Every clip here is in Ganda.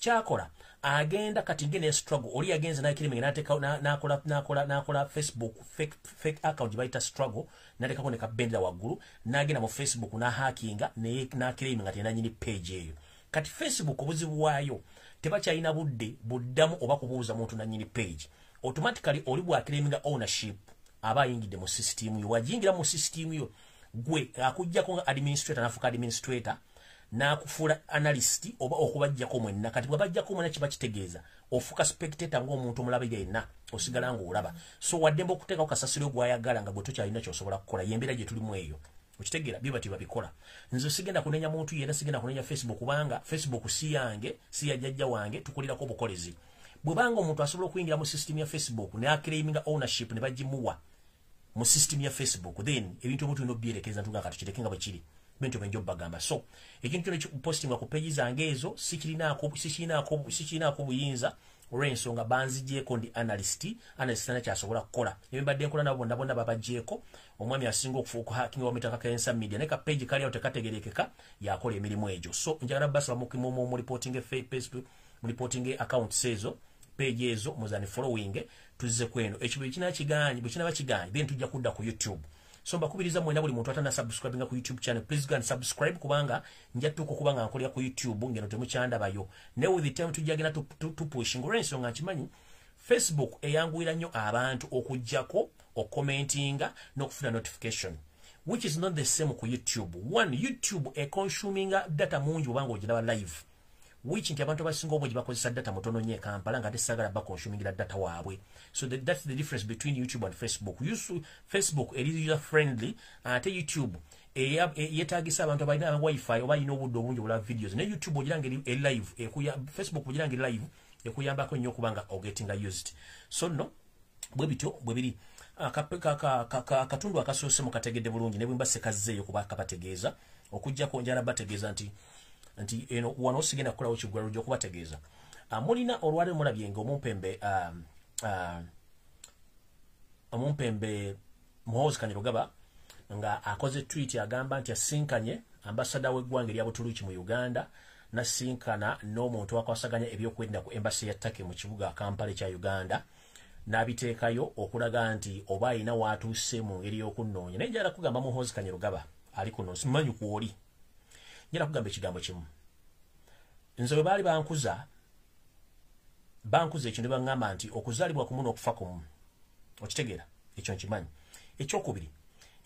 Chakola agenda kati ngene struggle oli agenza na kilime nakola Facebook fake account baita struggle nateka koneka bendera waggulu nagenda mu Facebook na hackinga na kilime ngati na nyini page eyo kati Facebook obuzibu wayo tebacha ina buddamu oba kubuuza muntu na nyini page automatically oli bwa claiming ownership aba yingide mu system yo wajingira mu system yo gwe akujja ko administrator nafuka administrator na kufula analyst oba okubajja ko mwenna kati bwabajja ko mwenna kiba kitegeeza ofuka spectator ngo omuntu omulabe yenna osigala ngo olaba so waddembo okuteeka okasasiro gwayagala nga gwe tokyalina kyosobola kukola yembera gye tulimu eyo okitegeera bibati babikola nze sigenda kunenya muntu yena sigenda kunenya Facebook kubanga Facebook si yange si yajjajja wange tukulira ko bukolezi bwebanga omuntu asobola okuyingira mu system ya Facebook ne aclaiming ownership ne bagimuwa mu system ya Facebook then ebintu omuntu no byerekeza ntuga katukirekenga bwe bintu benjo bagamba so ekintu kyo postinga ku page zange ezo sikirinako buyinza olw'ensonga banzigyeko ndi analyst na kyasobola kukola ebibadde nkola nabo ndabona babajjeko omwami asinga okufuuka hacking wa mitaka kensa media ne ka page kali otekategerekeka yakola emirimu ejo so njagala basa mu reporting Facebook mu reporting account sezo page ezo muzani following tuzize kweno ekibu kina kiganyi bwe kina bakiganyi then tujja kudda ku YouTube so mbakubiriza mwena buli muntu atana subscribing ku YouTube channel please go and subscribe kubanga njatuko kubanga nkolya ku YouTube ngeno temukyanda bayo ne with the time tujagena tupushing renso ngakimanyi Facebook eyanguira nnyo abantu okujjako commentinga n'okufuna notification which is not the same ku YouTube one YouTube consuming data mungi ubanga ojina live which nti abantu basinga obwe bakozesa data mutono nye Kampala nga tesagala ba consuming data waabwe so that's the difference between YouTube and Facebook Facebook is user friendly ate YouTube yetagisa abantu abalina wifi oba ino obudde obungi bula videos ne YouTube ogirange live Facebook ogirange live ekuyambako nnyo kubanga getting used so no bwe biri katundu akasoose mu kategedde bulungi ne bwimba sekazeeyo kuba kabategeeza okujja ko njala bategeeza nti eno wano sigenda kukola okigwaro gyo kubategeeza mulina olwale mulabyenga omumpembe Muhoozi Kanyarugaba nga akoze tweet agamba nti asinkanye ambassador w'eggwanga lya Butuluki mu Uganda nasinkana n'omuntu akwasaganya ebyokwenda ku embassy ya Turkey mu kibuga Kampala kya Uganda n'abiteekayo okulaga nti oba ina watuuse mu ngeri y'okunnoonya naye njala kugamba Muhoozi Kanyarugaba ali kuno simanyi kwoli njala kugamba ekigambo kimu nze bwe baali bankuza ekyo ne baŋŋamba nti okuzaalibwa kumu n'okufa kumu okitegeera ekyo nkimanyi ekyokubiri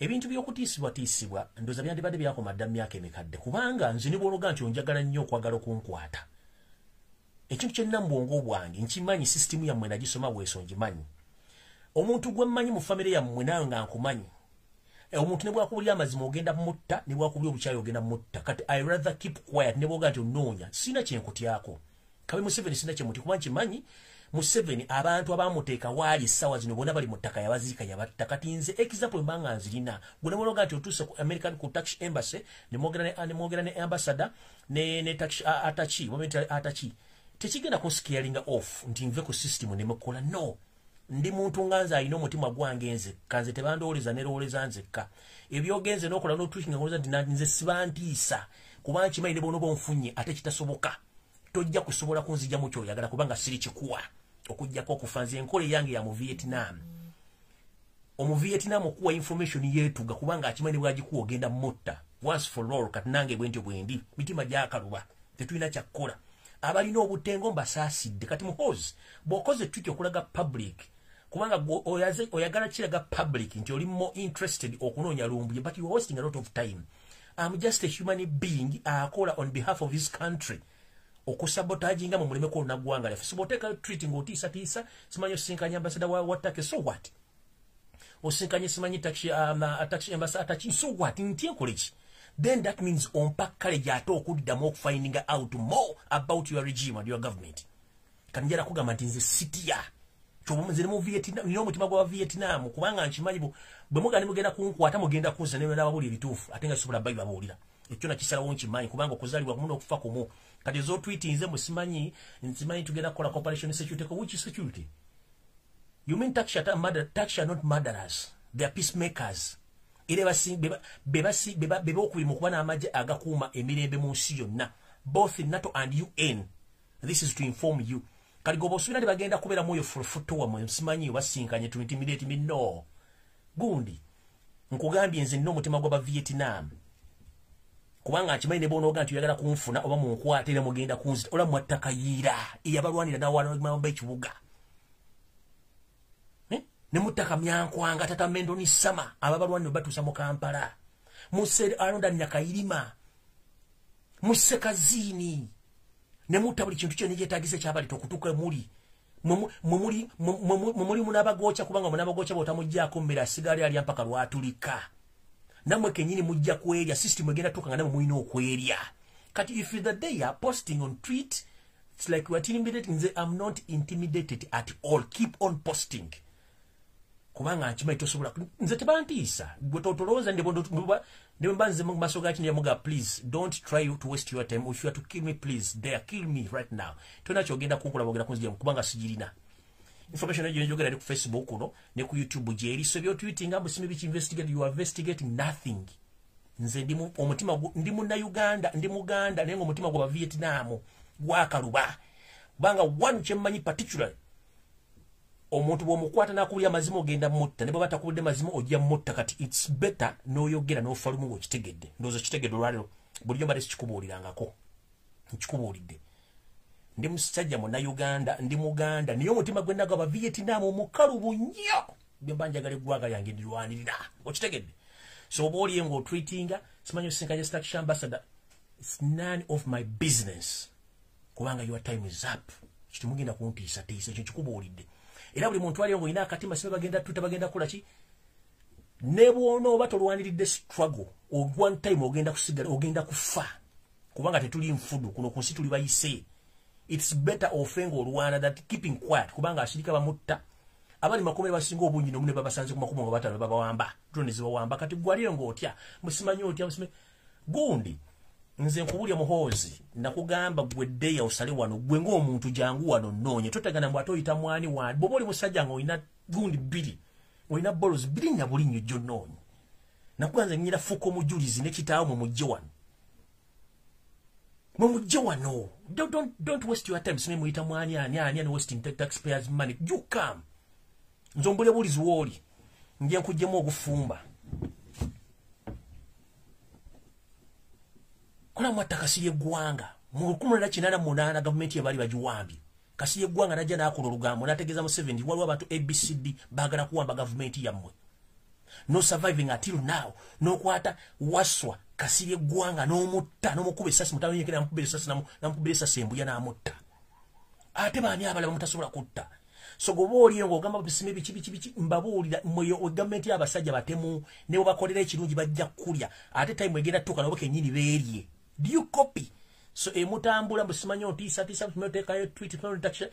ebintu by'okutiisibwatiisibwa ndooza byandibadde byakoma dda mu myaka emikadde kubanga nze ne bw'ologa nti onjagala nnyo okwagala okunkwata ekintu kyenna mu bwongo bwange nkimanyi sisitimu yammwe nagisoma bweso ngimanyi omuntu gwe mmanyi mu famire yammwe nawe nga nkumanyi omuntu ne bwakubulira amazima ogenda mutta ne bwakubulira obukyayi ogenda mutta kati I rather keep quiet ne bwoga nti onoonya sina kyenkutyako kabe Museveni sina kyemuti kuba nkimanyi Museveni abantu abamuteeka waali essaawa zino bonna bali mu ttaka yabaziika yabatta kati nze example mbanga nzirina gwe ne bwologa nti otuuse ku American ku Turkish Embassy ne mwogera ne ambassador ne Turkish Atachi tekigenda kunscaringa off nti nve ku system ne mukola no ndi muntu nganza alina omutima gwange nze kanze tebandowoleza nerowoleza nzekka ebyogenze n'okola n'otwikinga ngoloza nti nze sibantiisa kubanga kimanyi ne bonoba onfunye ate kitasoboka tojja kusobola kunzija mu kyoyagala kubanga siri kikuwa okujjako okufa nze enkola yange ya mu Vietnam Vietnam okuwa information yeetuga kubanga akimanyi bwagikuwa ogenda mutta once for all kati nange bwentyo bwendi mitima gyakaluba tetulina kyakkola abalina obutengo mbasaasidde kati Muhoozi bw'okoze tweet okulaga public kubanga oyagala kiraga public nti oli more interested okunoonya Lumbuye but you are wasting a lot of time. I'm just a human being akola on behalf of his country okusabotaging mu muleme ko nagwanga lya soboteka treating otisa simanyo sinkanya ambassador wa Turkey so what osinkanye simanyi taxi ambassador Atachi so what ntie college then that means on pakale jato okuddamu okufinding out more about your regime and your government kanjera kugamba nti nze sitia chobomuze mu Vietnam nyo mutima gwa Vietnam kubanga nkimanyi bwe mugani mugenda kunkwata mugenda kuza ne n'ababuli ebituufu atenga sobola bayi babulira ekyo nakisala wonchi manyi kubanga okuzalibwa muno okufa kumu kati zo tweet nze musimanyi nsimanyi tugenda kola cooperation security ko which security you mean tax are not murderers they are peacemakers ile beba okuli mu kubana amaje agakuuma emirembe mu nsi yonna both in NATO and UN This is to inform you. Kali gobo swina bagenda kubera moyo futo wa msimanyi basinkanye to intimidate me no. Gundi. Nkugambye nze nno mutima gwa Vietnam. Kubanga akimanyi ne bono gantu yagala kunfuna oba mu nkwatire mugenda kunzita ola mwatakayira yabalwanira na wana mamba ekibuga. Ne mutaka myankwanga tata mendo ni sama ababalwanira batusa mu Kampala. Musere alonda Nyakayirima. Musekazini. Ne mutabuli kintu kyo niyetagise kyabali tokutuka muri. Mumuli munabagocha kubanga munabagocha botamujjako mmera sigari ali mpaka lwatulika. Namwe kenyini mujja kwerya system egenda tukanga namwe muino okwerya. Kati if the day you are posting on tweet, it's like you are intimidating. I'm not intimidated at all. Keep on posting. Kubanga nchima itosobola nze tebantisa gwe totoloza ndebo mbanze mu maso gachi ndiyamuga please don't try to waste your time. If you are to kill me please there kill me right now. Tona kyogenda kunkola bogera kunzija kubanga sijirina information ejo njogera ku Facebook no ne ku YouTube jeri so byo tweeting ambo sime bichi investigate you are investigating nothing. Nze ndimu omutima ndimu na Uganda ndi Muganda nengo omutima gwa Vietnam gwakaluba banga one chemanyi particularly omuntu bwomukwata nakulya mazimo ogenda mutta ne baba takubudde mazimo ojja mutta kati it's better no yogera no falumu ngo kitegedde ndozo kitegedde lwalero bulijjo mbale sikubulirangako nkikubulidde ndi musajja mu na Uganda ndi Muganda niyo mutima gwenda gwa Vietnam omukalubu nnyo byembanja gale gwaga yange ndilwanirira okitegedde so boli ngo tweetinga simanyo sinkanye stack ambassador it's none of my business kubanga your time is up kitumugenda kumpisa tise ekyo kikubulidde. Era buli muntu ali ngo ina akatima sibe bagenda tutabagenda kola ki nebwono batolwaniridde struggle o one time ogenda kusigala ogenda kufa kubanga tetuli mfudu kuno kunsi tuli bayise. It's better offengo olwana that keeping quiet kubanga ashirika bamutta abali makome basinga obunyi nomune babasanze ku makumo ngo batalo babawamba dronizi bawamba kati gwaliyo ngo otya musimanyi otya musime gundi nze nkubulya muhozi nakugamba gwedde ya usale wano gwe ngo omuntu jangu wano nonye totagana mbwato oyita mwani wa boboli musajja ngo ina gundi Biri oyina bolos Biri nya bulinyo jjo nonye nakwanza nyira fuko mujulizi ne kitaawo mu mujje wano mu mujje wano don't waste your time sime muyita mwani ani wasting taxpayers money you come nzombule bulizi woli ngiye nkujjemu ogufumba kola mwata kasiye gwanga mu 1988 government yabali bajuwambi kasiye gwanga najja nakola olugambo nategeza mu 70 waliwo abantu ABCD bagala kuwamba government yammwe no surviving until now no kwata waswa kasiye gwanga no mutta no mukube sasi mutawo yekera namukube sasi namukube sasi embuya na mutta ate bani abala bamutasobola kutta so goboli ngo gamba bisime bichi mbabulira moyo government yabasajja batemu ne bakolera ekirungi bajja kulya ate time egenda tuka noboke nyini berye. Do you copy? So emutambula musimanyo otisa tumoteka yo tweet protection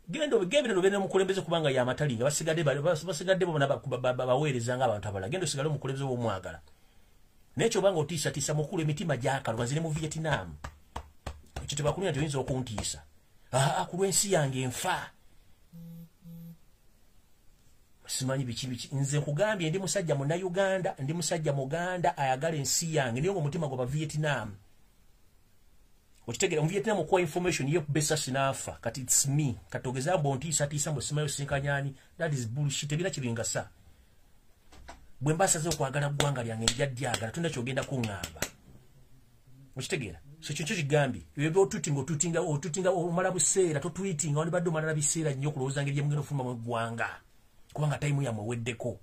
gendo gebino bene mukulembeze kubanga ya matalinga basigadde bona baweerezanga abantu abala gendo sigalo mukulembeze bo mwagala necho banga otisa mukulu emitima jaka lwazine mu Vietnam ekyo tebakunya tuyinza okuntisa kulwensi yange enfa simanyi bichi nze kugambye ndi musajja mu na Uganda ndi musajja Muganda ayagala ensi yange niyo mutima gwa Vietnam. Okitegera mu Vietnam kwa information yo besa sinafa kati it's me katogeza bontisa tisa musimayo sinkanyani that is bullshit ebira kibinga sa bwe mbasa zo kwagala gwanga lyange njaddyagala tunda kyogenda kungamba okitegera so kyo kigambi yebo tutinga omala buseera to tweeting on baddo mala biseera nnyo kulowooza ngeri yemugenda ofuma mu gwanga kubanga time yamwe weddeko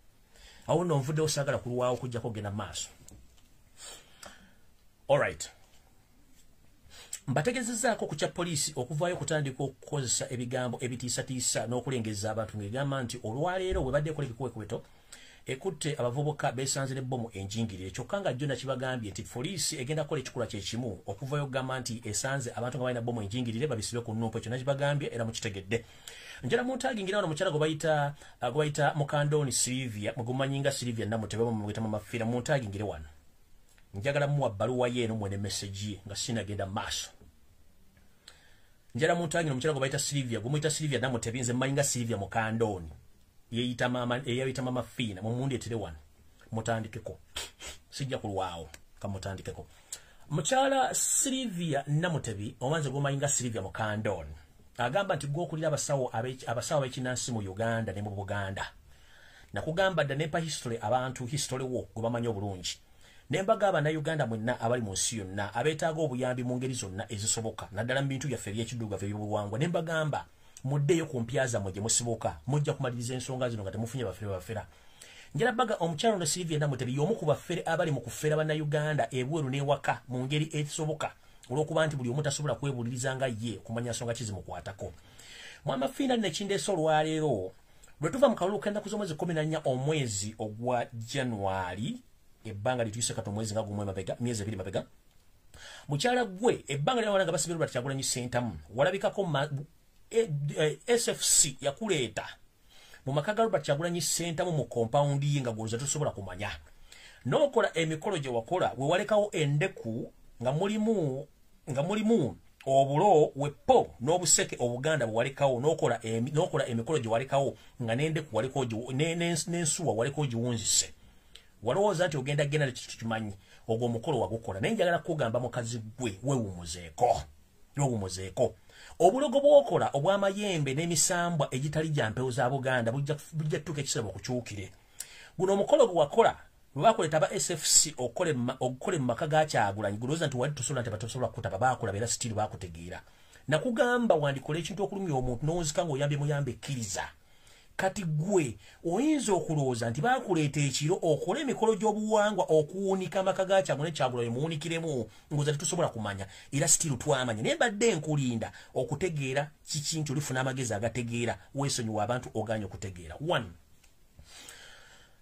awo no nvudde osagala kulwawo kujja kogenda maaso. All right. Mbategezezaako ku kya poliisi okuvaayo kutandika okukozesa ebigambo ebitiisatiisa n'okulengeza abantu ng'egamba nti olwaleero bwe badde kola ekikuweekweto ekutte abavubuka beesanze n'ebbomu enjingirire kyokka nga jjo nakibagambye nti poliisi egenda kukola ekikula kye kimu okuvaayo okugamba nti esanze abantu nga balina bbomu enjingirire babisibe ku nnumpu ekyo nakibagambye era mukitegedde. Njala muntagingira wano mukyala gwe bayita Mukandoni Silvia mugumanyinga Silvia Namutebe mu mwita mafiira muntagingire wano njagala muwa baluwa yeeno mwene message nga sinagenda maaso. Njala muntagingira mukyala gwe bayita Silvia gumuyita Silvia Namutebe nze manyinga Silvia Mukandoni yeyita mama fiina mumundi etere wano mutandikeko sijja kulwawo kamutandikeko. Mukyala Sylvia Namutebi omanze gomayinga Sylvia Mukandon agamba nti gwokulira abasawo abekinansi mu Uganda ne mu Buganda nakugamba dda nempa history abantu history wo gobamanyi obulungi nembaga abana Uganda mwenna abali mu nsi yonna abeetaaga obuyambi mu ngeri zonna ezisoboka naddala mu bintu byaffe eby'ekiddugavu by'obuwangwa nembagamba muddeyo ku mpyaza mwe gye musibuka mujja kumaliriza ensonga zino nga temufunye bafera njala baga omukyalo ne Sylvia Namutebi y'omu ku baffere abali mu kufera banna Uganda ebweru n'ewaka mu ngeri ezisoboka olw'okuba nti buli omu tasobola kwebuliriza nga ye kumanya nsonga kizimukwatako mwamafiina nekindeesa olwaleero lwe tuva mu kalulu k'ennaku z'omwezi 14 omwezi ogwa January ebbanga lituyise kati omwezi nga gumwe mabega myezi 2 mabega mukyala gwe ebbanga lya walanga basibirwa Kyagulanyi Sentamu walabikako SFC yakuleeta mu maka ga Robert Kyagulanyi Sentamu mu compound ye nga gwoza tosobola kumanya n'okola emikolo gye wakola we walekawo endeku nga mulimu obulo wepo n'obuseke obuganda bwe walekawo n'okola emikolo gye walekawo nga n'endeku walekawo n'ensuwa walekawo giwunzise walowooza nti ogenda genda kimanyi ogwo omukolo wagukola naye njagala kugamba mukazi gwe weewumuzeeko obulogo bw'okola obw'amayembe n'emisambwa egitali gya mpewo za Buganda bujja tuka ekisebo kukyukire guno omukolo gwe wakola lwe bakoleta aba SFC okole mu maka ga Kyagulanyi gulowooza nti wali tosobola nti batasobola kukutaba baakulaba era sitiri baakutegeera nakugamba wandikola ekintu okulumya omuntu n'owunzika ng'oyambe muyambe ekkiriza kati gwe oyinza okulowooza nti baakuleeta ekiro okole emikolo gy'obuwangwa okuwuunika amaka ga Kyagulanyi muwuunikiremu ng'oza tetusobola kumanya era sitiri twamanya naye mbadde nkulinda okutegeera kiki nti olifuna amagezi agategeera weesonyiwa abantu oganya okutegeera 1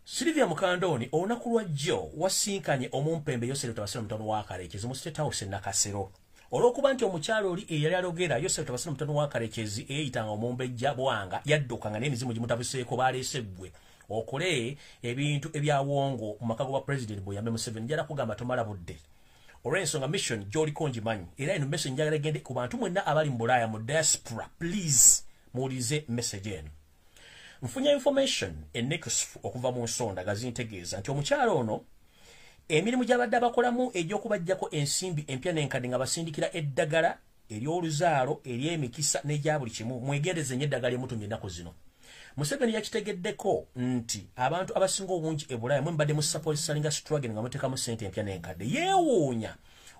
Sylvia Mukandoni olunaku lwa jjo wasinkanye omumpembe Yosef Tabasira mutano wa Karekezi mu State House Nakasero olw'okuba nti omukyalo oli eyali alogera Yosef Tabasira mutano wa Karekezi eyitanga omumbejja bwanga yadduka nga n'emizimu gimutabuseeko baleese ggwe okole ebintu ebyawongo mu maka g'obwa President Buyambe Museveni njala kugamba tomala budde olw'ensonga mission gy'oliko ngimanyi era eno message njagala egende ku bantu mwenna abali mu Bulaaya mu diaspora please muwulize message eno nfunya information enekusifu okuva mu nsonda gazintegeeza nti omukyalo ono emirimu gy'abadde abakolamu egy'okubajjako ensimbi empya n'enkadde nga basindikira eddagala ery'oluzaalo ery'emikisa n'egya buli kimu mwegendeze nnyo eddagala emutumye ennaku zino Museveni yakitegeddeko nti abantu abasinga obungi e Bulaaya mwe mbadde mu salinga struggle nga muteekamu ssente empya n'enkadde yeewuunya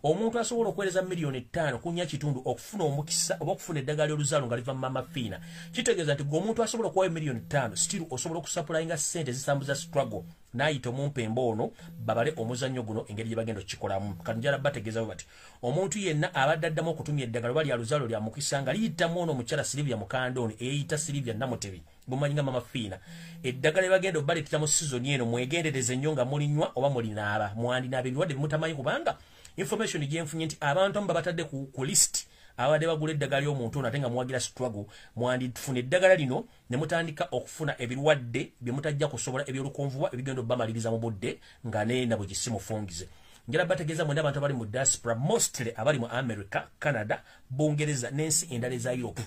omuntu asobola okuweereza miliyoni 5 kunya kitundu okufuna omukisa oba okufuna eddagala oluzaalo nga liva mu mamafiina kitegeeza nti omuntu asobola okuwayo miliyoni 5 still osobola okusapulainga ssente zisambuza struggle n'ayita omumpembe ono babale omuzannyo guno engeri gye bagenda okikolamu kati njala bategeeza bati omuntu yenna abadde addamu okutumya eddagala oba lya luzaalo lya mukisa nga liyitamu ono omukyala Sylvia Mukandoni eyita Sylvia Namutebi gumanyinga mamafiina eddagala lyebagenda obaleetera mu sizoni eno mwegendereze nnyo nga mulinywa oba mulinaaba mwandinaaba ebirwadde bimutamanyi kubanga information gyenfunye nti abantu babatadde ku list abadde bagula eddagala ly'omuntu ono ate nga muwagira struggle mwandifuna eddagala lino ne mutandika okufuna ebirwadde bye mutajja kusobola ebyolukonvuba ebigenda obamaliriza mu budde nga neena bwe gisimufungize njala bategeeza mwenda abantu abali mu diaspora mostly abali mu America Canada Bungereza n'ensi endala eza Europe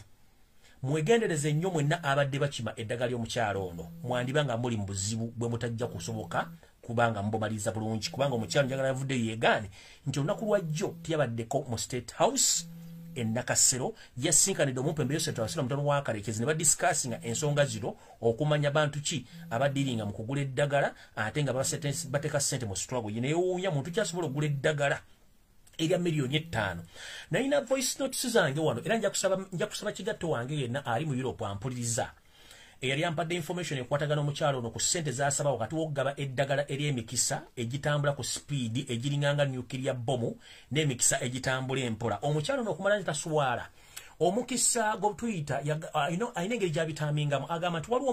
mwegendereze nnyo mwenna abadde bakima eddagala ly'omukyalo ono mwandiba nga muli mu buzibu bwe mutajja kusoboka kubanga mbomaliza bulungi kubanga omukyalo njagala yavudde yeegaane nti olunaku lwa jjo tiyabaddeko mu State House Nakasero yasinkanidde omumpembe Yosef Tabasira mutano wa Karekezi ne badiscussinga ensonga zino okumanya bantu ki abaddiringa mu kugula eddagala ate nga bateeka ssente mu struggle yeneewuunya muntu kyasobola okugula eddagala erya miliyoni 5 nalina voice notes zange wano era nja kusaba kigatto wange yenna ali mu Europe ampuliriza eyali ampadde information ekwatagana omukyalo ono ku ssente zaasaba wakati w'okugaba eddagala ery'emikisa egitambula ku speed egiringanga nuclear bomu n'emikisa egitambula empola omukyalo ono okumala nti taswala omukisa gwe tuyita ayina engeri gy'abitaamingamu agamba nti waliwo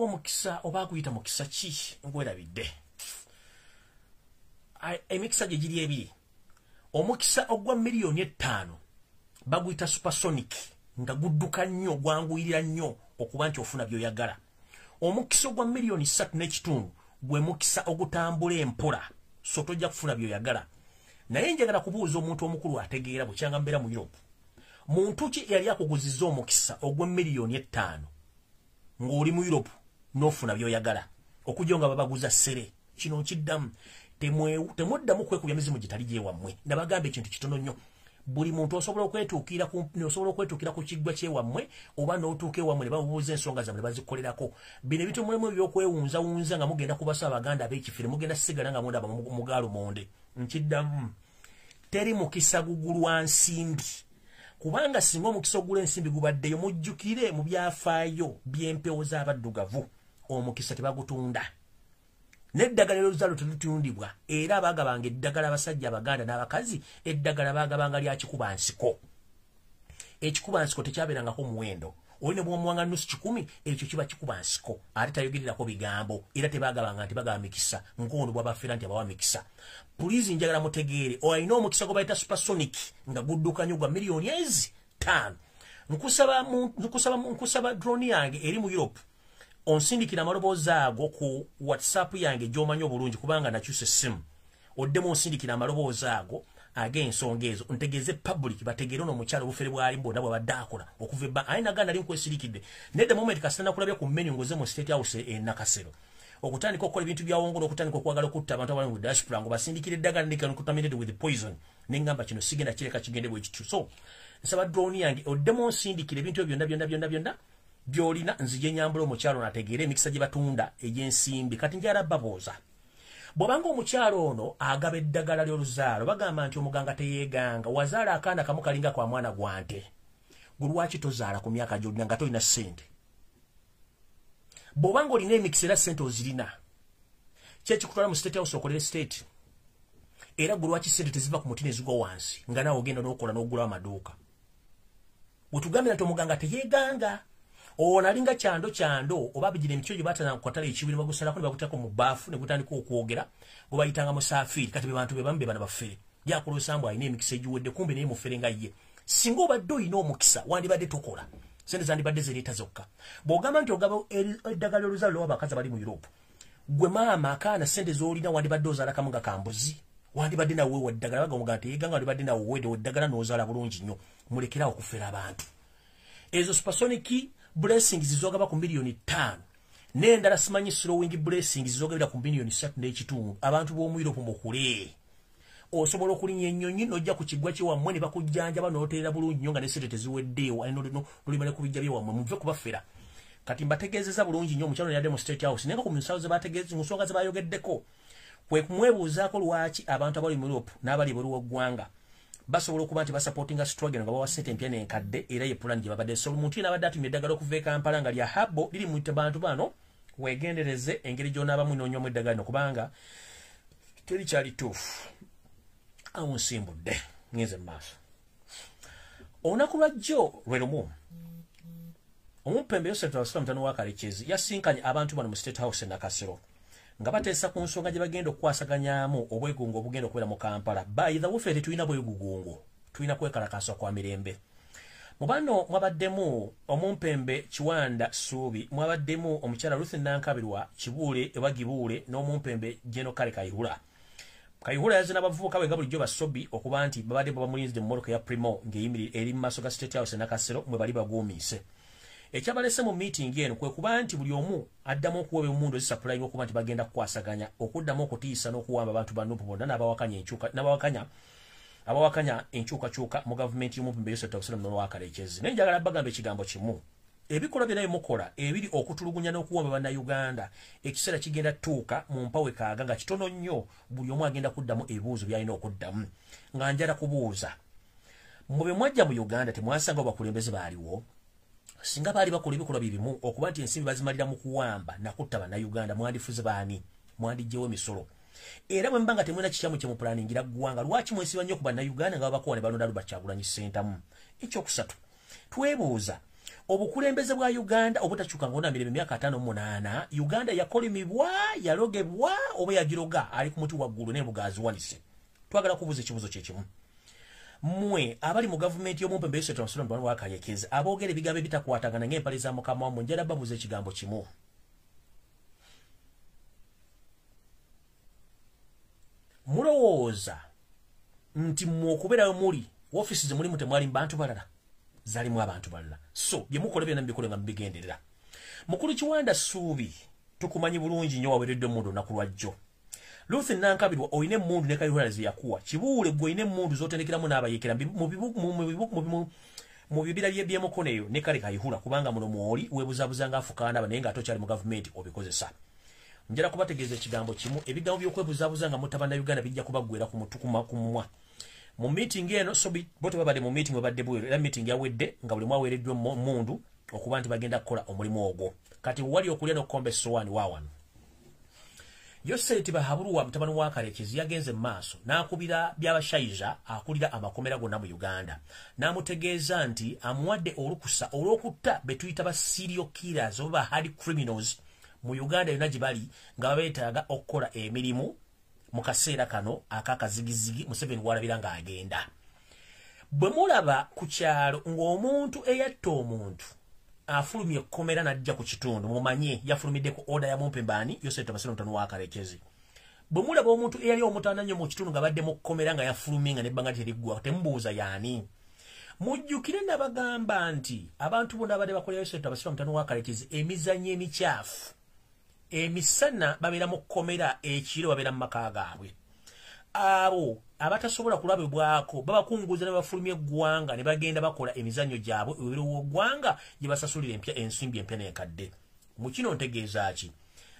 omukisa oba aguyita mukisa ki ngwerabidde emikisa gye giri ebiri omukisa ogwa miliyoni 5 baguyita supersonic nga gudduka nnyo gwanguyirira nnyo okuba nti ofuna by'oyagala omukisa ogwa miliyoni 3 n'ekitundu gwe mukisa ogutambula empola so tojja kufuna by'oyagala naye njagala kubuuza omuntu omukulu ategeera bukyanga mbeera mu Europe muntu ki yali akuguzizza omukisa ogwa miliyoni 5 ng'oli mu Europe n'ofuna by'oyagala okujja nga babaguza ssere kino nkiddamu temuddamu kwekubya mizimu gitali gyewammwe nabagamba ekintu kitono nnyo buli muntu osobola okwetuukira ku kiggwa kyewammwe oba n'otuuka ewammwe ne babuuza ensonga zammwe ne bazikolerako bino ebitomulemu ebyokwewunzawunza nga mugenda kubasa abaganda ab'ekifere mugenda sigala nga mundaba mugaalo monde nkiddamu teri mukisa gugulwa nsimbi kubanga singa omukisa ogula ensimbi gubaddeyo mujjukire mu byafaayo by'empewo z'abaddugavu omukisa tebagutunda n'eddagala ly'oluzalo telutundibwa era baagabanga eddagala abasajja abaganda n'abakazi eddagala baagabanga lya kikubansiko ekikubansiko tekyabeerangako muwendo oli ne bw'omuwanga nusu 10 ekyo kiba kikubansiko ate tayogererako bigambo era tebaagabanga nti bagaba mikisa ngono bw'abafeera nti abawa mikisa pulizi njagala mutegeere olina omukisa gwe bayita supersonic nga gudduka nnyo gwa miliyoni 5 nkusaba drone yange eri mu Europe onsindikira amaloboozi ago ku WhatsApp yange gy'omanyi obulungi kubanga nakyuse essimu oddemu onsindikira amaloboozi ago ag'ensonga ezo ntegeeze public bategeere ono omukyalo obufere bwali mbona bwabadde akola okuva ayi naganda ali nkwesirikidde nedda moment kasitana kulabya ku menu ngoze mu State House Nakasero okutandika okukola ebintu byawongolo okutandika okwagala okutta abantu abali mu diaspora ngo basindikire eddagala ne contaminated with poison n'engamba kino sigenda kireka kigende bwe kityo so nsaba drone yange oddemu onsindikire ebintu byonna byolina nzije nyambula omukyalo nategeere emikisa gye batunda egy'ensimbi kati njala babooza bw'obanga omukyalo ono agaba eddagala ly'oluzaalo bagamba nti omuganga teyeeganga wazaala akaana kamu kalinga kwa mwana gwante gwe lwaki tozaala ku myaka gy'olina nga tolina ssente bw'obanga olina emikisa era ssente ozirina kyekikutwala mu State House okolere state era gwe lwaki ssente teziva ku muti ne zigwa wansi nga naawe ogenda n'okola n'ogulawo amaduuka bwe tugambira nti omuganga teyeeganga ona linga kyando oba bigira emicho gye batana kwatala ekibiri bagusalako ne bakutako mu baafu ne gutandika okwogera ngo bayitanga musafiri kati be bantu be bambe bana bafere yakola osambu ayina emikisa egiwedde kumbe naye mufere nga ye singa obadde oyina omukisa wandibadde tokola sente zandibadde zereeta zokka bw'ogamba nti ogaba eddagala oluzalo lw'abakazi bali mu Europe gwe maama akaana sente z'olina wandibadde ozaala kamu nga kambuzi wandibadde nawe weddagala bagamugamba nti yeganga wandibadde nawe weddagala n'ozaala bulungi nnyo mulekerawo okufera abantu ezo supersonic blessings zizogaba ku miliyoni 5 n'endala simanyi slowing blessings zizogabira ku miliyoni 3.5 abantu b'omu Europe mukule osobola okulinya ennyonyi n'ojja ku kiggwa kyewammwe ne bakujjanjaba n'oteera bulungi nnyo nga ne sente teziweddeewo n'olimale ku bijja byewammwe muve kubafera kati mbategeezeza bulungi nnyo omukyalo yadde mu State House naye nga ku misawo ze bategeeza mu nsonga ze bayogeddeko kwe kumwebuuzaako lwaki abantu abali mu Europe n'abali ebweru w'eggwanga basobola okuba nti basupportinga struggle nga bawa sente empya n'enkadde era ye plan gye babadde so omuntu yena abadde atumye eddagala okuva e Kampala nga lya habo liri mu bantu bano weegendereze engeri gy'onaabamu n'onywamu eddagala lino kubanga terikyali tuufu awo nsimbudde ngenze mu maaso olunaku lwajjo lwe lumu omupembe Yosef mutano wa Kalekezi yasinkanye abantu bano mu State House Nakasero nga bateesa ku nsonga gye bagenda okukwasaganyamu obwegungo obugenda okubeera mu Kampala bayitha wufere tulina bwegugungo tulina kwekalakasa kwa mirembe mu bano mwabaddemu omumpembe Kiwanda Suubi mwabaddemu omukyala Ruth Nankabirwa Kibuule ewagibuule n'omumpembe Jeno Kale Kayihura yazina abavubuka bwe bulijjo basobi okuba nti babadde bamulinzidde mu mmoloka ya Primo ng'eyimiri eri mu maaso ga State House Nakasero mwe bali baguumiise ekyabalese mu meeting eno kwe kuba nti buli omu addamu okuweebwa emmundu ezisupplying okuba nti bagenda kukwasaganya okuddamu okutiisa n'okuwamba abantu bannupu bonna n'abawakanya enkyukakyuka mu gavumenti y'omumpembe Yosef wa Kalekezi naye njagala bagamba ekigambo kimu ebikolwa byonna mukola ebiri okutulugunya n'okuwamba bannayuganda ekiseera kigenda tuuka mu mpawe kaaga nga kitono nnyo buli omu agenda kuddamu ebibuuzo by'alina okuddamu nga njala kubuuza mu bye mwajja mu Uganda temwasanga abakulembeze baaliwo singa baali bakola ebikolwa bibimu okuba nti ensimbi bazimalira mu kuwamba nakutta bannayuganda mwandifuze baani mwandiggyewo emisolo era bwe mbanga temwena kikyamu kye mupulaningira ggwanga lwaki mwesiba nnyo ku bannayuganda nga babakowa ne balonda Kyagulanyi Ssentamu ekyokusatu twebuuza obukulembeze bwa Uganda obutakyuka nga onamirembe emyaka 58 Uganda yakolimibwa yalogebwa oba yagiroga ali ku muti waggulu n'ebugaziwanise twagala kubuuza ekibuuzo kyekimu mwe abali mu gavumenti y'omumpembe Yosef wa Kalekezi aboogera ebigambo ebitakwatagana ng'empale za mukama wammwe njala babuuza ekigambo kimu mulowooza nti mmwe okubeerayo muli ofiisi ze mulimu temwali mu bantu balala zalimu abantu balala so bye mukola byonna mubikole nga mubigenderera mukulu Kiwanda Suubi tukumanyi bulungi nnyo waweereddwe omundu olunaku lwajjo Ruth Nankabirwa oyine mundu ne Kayihura ziyakuwa kibuule gwe oyine mundu zotendekeramu n'abayekera mu bibira by'emukoneyo ne kale Kayihura kubanga muno mwoli webuzabuzanga afukana naye nga tokyali mu government obikozesa. Njala kubategeeza ekigambo kimu ebigambo by'okwebuzabuzanga mu tabana Uganda bijja kubagwera ku mutukuma kumwa. Mu meeting eno bote babade mu meeting webadde bwero era meeting yawedde nga buli mwaweereddwa mundu okuba nti bagenda kukola omulimu ogwo. Kati wali okulya n'okukomba essowaani waawano. Yoseti bahabulwa mutabani wa Kalekezi yagenze maaso n'akubira by'abashaija akulira amakomera gonna mu Uganda. N'amutegeeza nti amuwadde olukusa olw'okutta betuyita ba serial killers oba hard criminals mu Uganda yonna gye bali nga babeetaaga okukola emirimu mu kaseera kano akakazigizigi Museveni walabira ng'agenda. Bwe mulaba ku kyalo ng'omuntu eyatta omuntu afulumye komera najja ku kitundu mumanye yafulumidde ku order ya Mumpembani Yoseta Basiro mutano wa Kalekezi. Bwe mulaba omuntu eyali omutaananyo mu kitundu nga badde mu komera nga yafuluminga nebbanga terigwa temubuuza yaani. Mujjukire nabagamba nti abantu bonna abadde bakolera Yoseta Basiro mutano wa Kalekezi emizannyo emikyafu emisana babeera mu komera ekiro babeera mu maka gaabwe. Abo abatasobola kulabibwako babakunguza ne bafulumya eggwanga ne bagenda bakola emizannyo gyabwe ebirowo ggwanga gye basasulira ensimbi empya n'enkadde. Mu kino ntegeeza ki?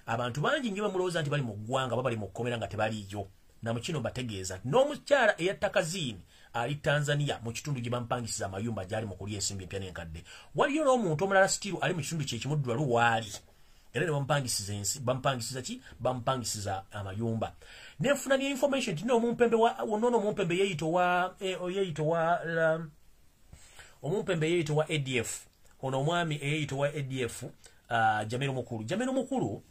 Abantu bangi nnyo bamulowooza nti bali mu ggwanga bali mu kkomera nga tebaliyo. Na mu kino mbategeeza n'omukyala eyatta Kazini ali Tanzania mu kitundu gye bampangisiza amayumba gyali mu kulya ensimbi empya n'enkadde. Waliyo n'omuntu omulala stiru ali mu kitundu kye kimu ddula luwaali. Era ne bampangisiza amayumba. Nefuna ni information tino omumpembe yeyito wa ADF ono omwami eyito wa ADF Jamiro Mukulu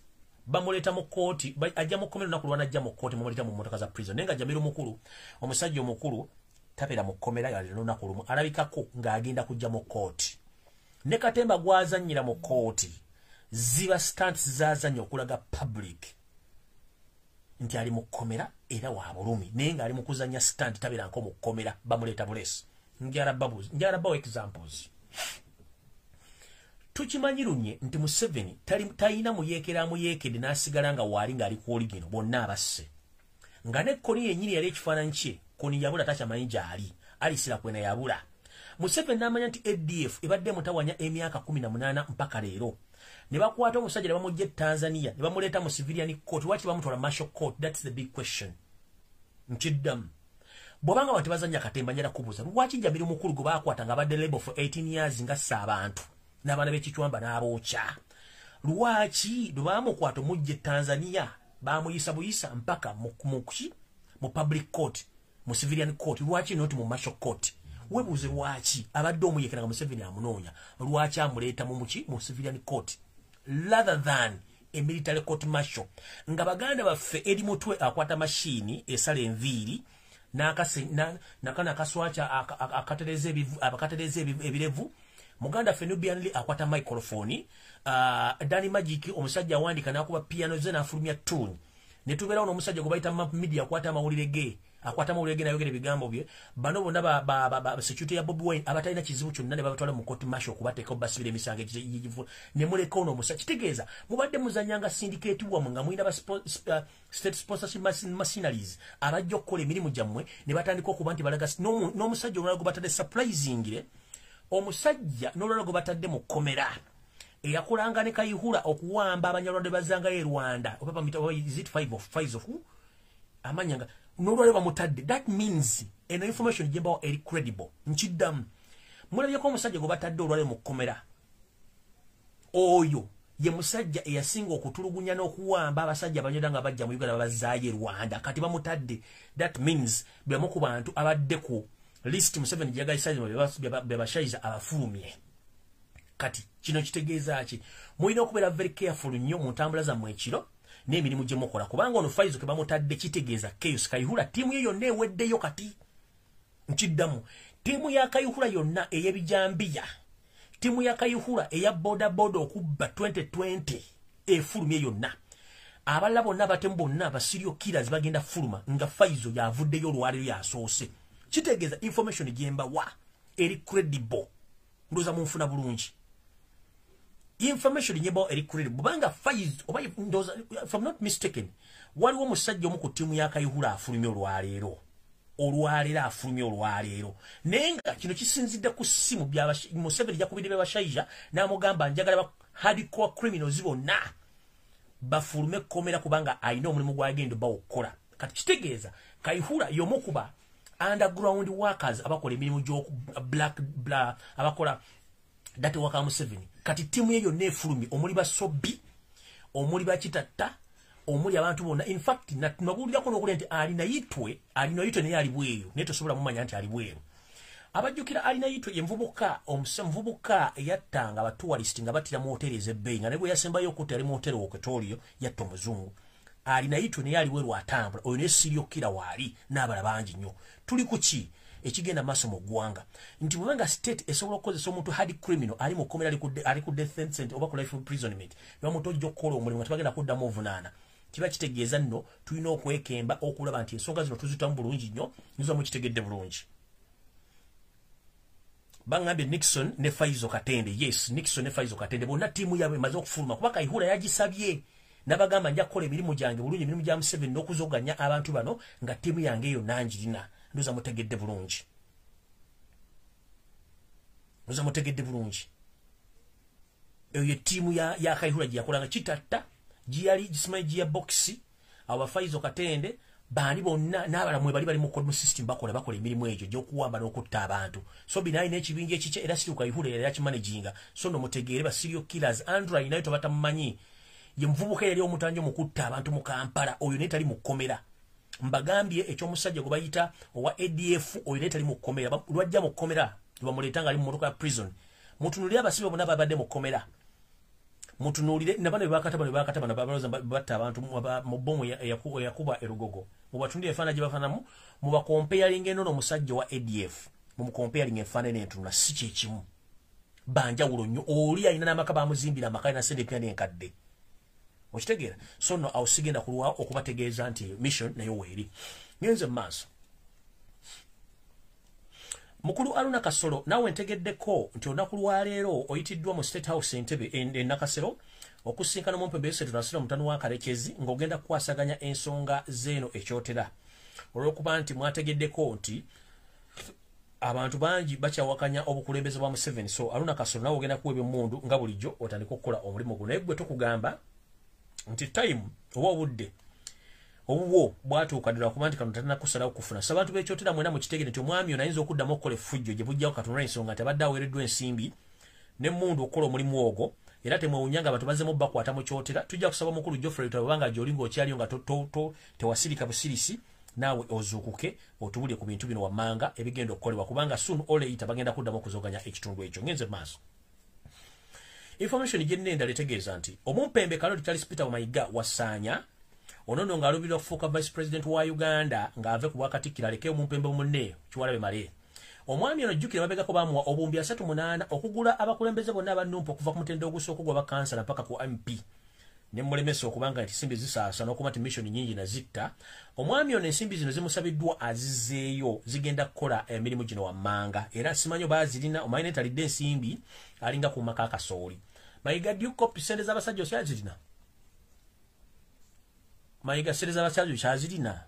bamuleta mu kooti ajja mu komero nakulwana ajja mu kooti mumuleta mu motoka za prison nenga Jamiro Mukulu omusajja omukulu tapera mu komera ya lino nakulumu alabikako ng'agenda kujja mu kooti ne katemba gwazannyira mu kooti ziba stunts zazannya okulaga public nti ali mu komera era wa bulumi nenga ali mu kuzanya stunt tabira nko mu komera bamuleta bulesi njarabawo examples. Tukimanyirunye nti Museveni talina muyeekede n'asigala nga waali ng'ali ku oligino bonna abasse nga ne Koni yennyini yali ekifaananyi kye Koni yabula takyamanyi gy'ali alisira kwena yabula. Museveni n'amanya nti ADF ebadde mutawanya emyaka 18 mpaka leero. Ne bakwata omusajja ne bamujja Tanzania ne bamuleta mu civilian court wati bamutwala martial court. That's the big question. Nkiddam bw'obanga abantu bazanya katemba njala kubuuza lwaki Jamiro Mukulu gwe baakwata nga badde label for 18 years nga abantu n'abaana b'ekicwamba n'abookya lwaki lwe baamukwata omujja Tanzania baamuyisa buyisa mpaka mu public court mu civilian court lwaki noti mu martial court? Webuuze lwaki abadde omuyekera nga Museveni amunoonya lwaki amuleeta mu civilian court rather than a military court martial nga baganda baffe eri mutwe akwata mashini esala enviiri nakana kaswacha akatereza ebirevu muganda Fenubianli akwata microphone Dani Magic omusajja awandika nakuba piano ze nafulumya tune ne tubeerawo n'omusajja gwe bayita map media akwata amawulire ge nayogera ebigambo bye bano bonna ba security ya Bobi Wine abatalina kizibu kyonna ne babatwala mu court martial okubateeka basibira emisango egivu ne muleka ono omusajja kitegeeza mubadde muzanyanga syndicate wammwe nga mulina ba state sponsorship machineries abajja okukola emirimu gyammwe ne batandika okuba nti balaga n'omusajja omulala gwe batadde surprisingire omusajja n'olulala gwe batadde mu komera eyakulanga ne Kayihura okuwamba abanyarwanda bazanga e Rwanda oba is it 5 of who amanyanga n'olwale bamutadde. That means eno information jembawo eri credible. Nkiddamu mulabyeko omusajja gwe batadde olwale mu komera oyo ye musajja eyasinga okutulugunya n'okuwamba abasajja abanyarwanda nga bajja mu Uganda babazaayo e Rwanda kati bamutadde. That means bemu ku bantu abadde ku list Museveni gyagayisaiza bebashaiza abafulumye. Kati kino kitegeeza ki? Mulina okubeera very careful nnyo mu ntambula zammwe ekiro n'emirimu gye mukola kubanga ono Faizo ke bamutadde kitegeeza Chaos Kayihura tiimu ye yonna eweddeyo kati. Nkiddamu tiimu ya Kayihura yonna ey'ebijambiya tiimu ya Kayihura eya boda okubba 2020 efulumye yonna. Abalala bonna abatemu bonna abasirio killers bagenda fuluma nga Faizo yavuddeyo olwaliro yasoose. Kitegeeza information gyembawa eri credible. Ndoza munfuna bulungi. Information nyebo eri credible. Banga Faizo oba ndoza if I'm not mistaken waliwo musajja omu ku ttiimu ya Kayihura afulumye olwaleero afulumye olwaleero nenga kino kisinzidde ku ssimu Museveni jakubidde bashayija n'amugamba njagala ba hardcore criminals bonna bafulume komera kubanga ayina omulimu gwagenda bawukola kati kitegeeza Kayihura yomukuba underground workers abakola emirimu gyo black abakola dati waka Museveni kati timu yeyo nefulumi omuli basobi omuli bakitatta omuli abantu bonna in fact natmagulira kono okulenti alina yitwe naye ali bweyo neto sobola mumanya nti ali bweyo abajjukira alina yitwe envubuka omusemvubuka yattanga abatourist nga batira mu hoteli ezebbeyi nga nebwe yasembayo okuti ali mu hoteli Oketolio yatta omuzungu alina yitwe naye ali bweru atambula oyo ne serial killer waali n'abala bangi nnyo tuli kuki ekigenda maaso mu ggwanga nti bwebanga state esobola okukozesa omuntu hard criminal ali mu kkomera ali ku death sentence oba ku life imprisonment n'omuntu ojja okukola omulimu nga tebagenda kuddamu ovunaana kiba kitegeeza nno tulina okwekemba okulaba nti ensonga zino tuzitamu bulungi nnyo nizo mukitegedde bulungi bangambye Nixon ne Faizo Katende yes Nixon ne Faizo Katende bonna tiimu yaabwe emaze okufuluma kuba Kayihura yagisabye nabagamba nja kukola emirimu gyange bulungi emirimu gya Museveni n'okuzoganya abantu bano nga tiimu yange eyo nangirina ndoza mutegedde bulungi eyo tiimu ya Kayihura gye yakolanga kitatta giyali gismaye giya boxi aba Faizo Katende bani bonna n'abalamwe bali mu system bakola emirimu egyo gy'okuwamba n'okutta abantu so binayi n'ekibinja ekice era siri Kayihura era yakimanaginga so no mutegeere ba serial killers Andrew inayo tabatamumanyi ye mvubuka yali omutanja mukutta abantu mu Kampala oyo ne tali mu kkomera mbagambye ekyomusajja gwe bayita owa ADF oyo ne tali mu kkomera lwajja mu kkomera bamuleetanga ali mu motoka ya prison mutunulire abasibe bonna babadde mu kkomera mutunulire nabane bakataba nabaloza batta abantu mu bomu yakuba erugogo mubatundire efana gye bafanamu muba comparing eno n'omusajja wa ADF mu comparing efana n'entunula si kye kimu banjawulo nnyo oli alina n'amaka bamuzimbira amaka na sente pya n'enkadde okitegeera so no awusigenda kulwa okubategeeza nti mission nayo weeri ngenze maaso mukulu Aruna Kasolo nawe ntegeddeko nti olunaku lwaleero oyitiddwa mu State House Entebbe e Nakasero okusinkana mu Mpembeese tunasira mutano wa Kalekezi ng'ogenda kukwasaganya ensonga zeeno ekyotera olw'okuba nti mwategeddeko nti abantu bangi bakyawakanya obukulembeze bwa Museveni so Aruna Kasolo nawe ogenda kuwa ebyomundu nga bulijjo otandika okukola omulimu guno naye gwe tukugamba nti time oba obudde obuwo bwatuuka ddala okuba nti kano talina kusalawo kufuna so abantu bekyotera mwena mukitegere nti omwami ono ayinza okuddamu okukola effujjo gye bujjawo katonda ensonga nti abadde aweereddwa ensimbi n'emmundu okukola omulimu ogwo era temwewunyanga abantu bazzemu bakwata mu kyotera tujja kusaba mukulu Geoffrey bwebanga gy'oli ng'okyaliyo nga tewasirika busirisi naawe ozuukuke otubulye ku bintu bino wammanga ebigenda okukolebwa kubanga soon or later bagenda kuddamu okuzoganya ekitundu ekyo ngenze maaso information gyenna endala etegeeza nti omumpembe Kaloli Charles Peter Mayiga wasaanya onono ng'alubirwa okufuuka vice president wa Uganda ng'ave ku bwakatikkiro aleke omumpembe munne Kiwalabe Male omwami ono jjukira babegako bamuwa obumbi 38 okugula abakulembeze bonna abanumpa okuva ku mutendera ogusooka ogwa bakansala mpaka ku MP ne mulemesa okubanga nti ensimbi zisaasa n'okuba nti mission nnyingi na zitta omwami ono ensimbi zino zimusabiddwa azizeeyo zigenda kukola emirimu gino wammanga era simanyi baazirina omanyi netalidde ensimbi alinga ku maka akasooli Mayiga Duke sente z'abasajja osyazirina Mayiga sente z'abasajja osyazirina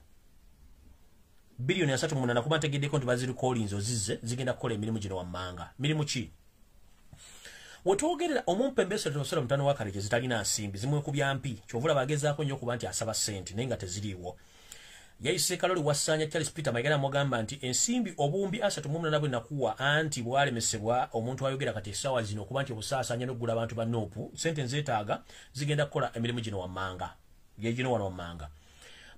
biliyoni 3.8 kuba ntegeddeko nti bazirikolinzo zizze zigenda kukola emirimu gino wammanga mirimu ki wetwogerera omumpembeese tunosera mutano wa Kalekezi talina nsimbi zimwekubya mpi kyovula bagezaako nnyo okuba nti asaba sente naye nga teziriiwo yayise Kaloli wasaanya Charles Peter Mayiga n'amugamba nti ensimbi obumbi 38 nakuwa anti bwalemesebwa omuntu ayogera kati essaawa zino okuba nti obusaasanya n'oggula abantu ba noopu sente nzeetaaga zigenda kukola emirimu gino wammanga gyegino wano wammanga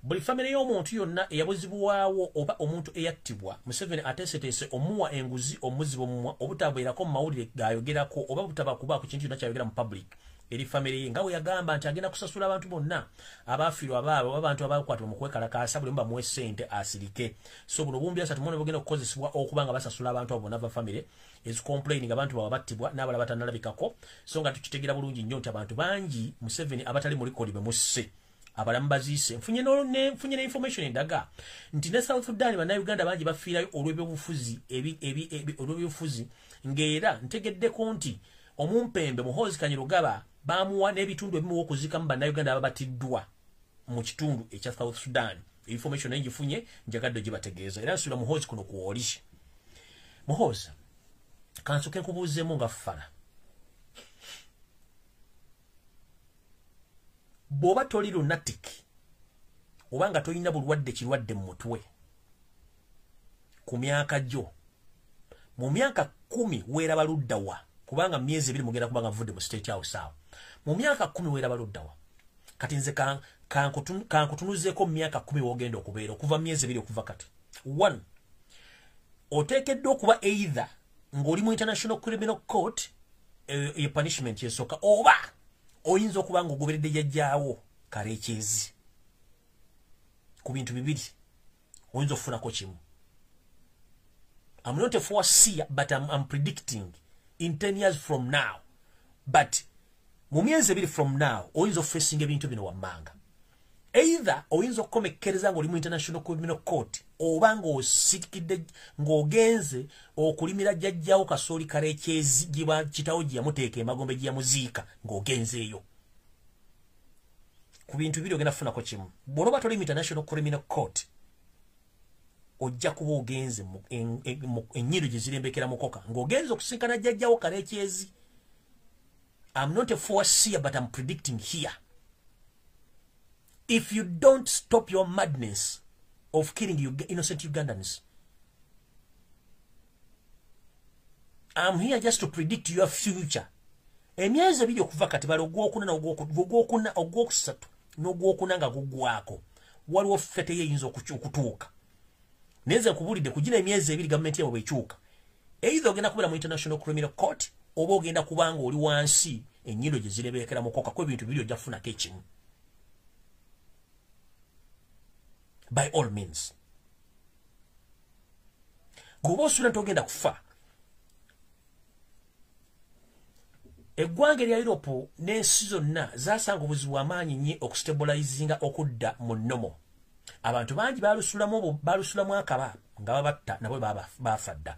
buli famire y'omuntu yonna eyabuzibwawo oba omuntu eyattibwa Museveni ateeseteese omuwa enguzi omuzibu omumwa obutabeerako mu mawulire gaayogerako oba butabakubaako kintu kyonna kyayogera mu public eri famire ye nga bwe yagamba nti agenda kusasula abantu bonna abaafiirwa abaabo oba abantu abaakwatibwa mu kwekalakaasa buli bamuwe ssente asirike so buno obumbi 38 bugenda okukozesebwa okuba nga basasula abantu abo bonna ba famire ezicomplaining abantu baba battibwa n'abalala batannalabikako so nga tukitegera bulungi nnyo nti abantu bangi Museveni abatali mu likodi bemusse abalamu baziise nfunye ne information endaga nti ne South Sudan bannayuganda bangi bafiirayo olw'ebyobufuzi ng'era ntegeddeko nti omumpembe Muhoozi Kanyirugaba bamuwa n'ebitundu ebimu okuzikamu bannayuganda ababatiddwa mu kitundu ekya South Sudan. Information enjifunye njagadde gibategeeza era nsula muhozi kuno kuwolishi. Muhozi kansoke nkubuuzeemu nga fala. Bw'oba toli lunatic oba nga tolina bulwadde kirwadde mu mutwe ku myaka gyo mu myaka 10 weeraba luddawa kubanga myezi 2 mugenda kubanga vudde mu state house awo mu myaka 10 weeraba luddawa kati nze kankutunuzeeko mu myaka 10 wogenda okubeera okuva myezi 2 okuva kati 1 oteekeddwa okuba either ng'oli mu International Criminal Court ye punishment yesooka oba oyinza okuba ng'ogoberedde jjajjaawo kaleekyezi ku bintu bibiri oyinza okufunako kimu. I'm not a foreseer, but I'm predicting in 10 years from now. But mu myezi 2 from now oyinza okufeesinga ebintu bino wammanga. Either oyinza okukomekkereza ng'oli mu International Criminal Court oba ng'osikidde ng'ogenze okulimira jjajjaawo kasooli kaleekyezi giba kitawo gye yamuteeka emagombe gye yamuziika ng'ogenzeeyo. Ku bintu biri ogenda kufunako kimu. Bw'oba toli mu International Criminal Court ojja kuba ogenze ennyindo gye zirembekera mukoka ng'ogenze okusinkana jjajjaawo kaleekyezi. I'm not a foreseer, but I'm predicting here. If you don't stop your madness of killing innocent Ugandans, I'm here just to predict your future. Emyezi 2 okuva kati bali ogwokusatu n'ogwokuna nga guggwako waliwo fete yeyinza okutuuka. Neze nkubulidde kugina emyezi 2 gavumenti yabo bwekyuka. Either ogenda kubeera mu International Criminal Court oba ogenda kubanga oli wansi ennyindo gye zirebeekera mukoka kwe bintu biri ojja kufunako ekimu. By all means. Gwoba osula nti ogenda kufa. Eggwanga erya Europe n'ensi zonna zaasanga obuzibu amaanyi nnyo okustabilizinga okudda mu nnomo. Abantu bangi balusulamu akaba nga babatta nabo baafa dda.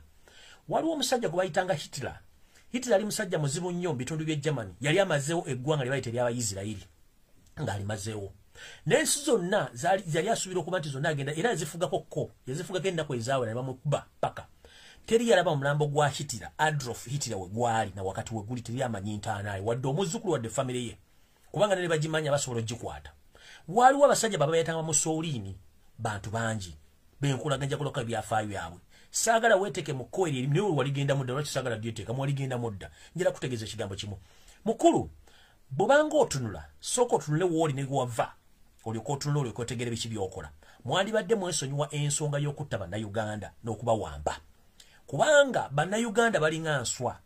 Waliwo omusajja gwe bayitanga Hitler. Hitler ali musajja muzibu nnyo mu bitundu by'e Germany. Yali amazeewo eggwanga lye bayita ery'Abayisirayiri ng'alimazeewo. N'ensi zonna zali asuubira okuba nti zonna agenda era yazifugako ennaku ezaawe ne bamukuba paka. Teri yalaba omulambo gwa Hitler, Adolf Hitler we gwali na wakati we guli teri amanyi ntaanaye wadde omuzzukulu wadde famire ye kubanga ne bagimanya basobola ogikwata. Waliwo abasajja baba bayitanga Mussolini bantu bangi benkulaganja kuloka byafaayo byabwe. Saagala weeteke mu kkoeri eri naye waligenda mudda lwaki saagala lyeteeka mwaligenda mudda. Njala kutegeeza ekigambo kimu. Mukulu bw'obanga otunula sooka otunule wooli ne gwava olyoka otunula olyoka otegeera biki by'okola. Mwandibadde mwesonyiwa ensonga y'okutta bannayuganda n'okubawamba. Kubanga bannayuganda balinga nswa.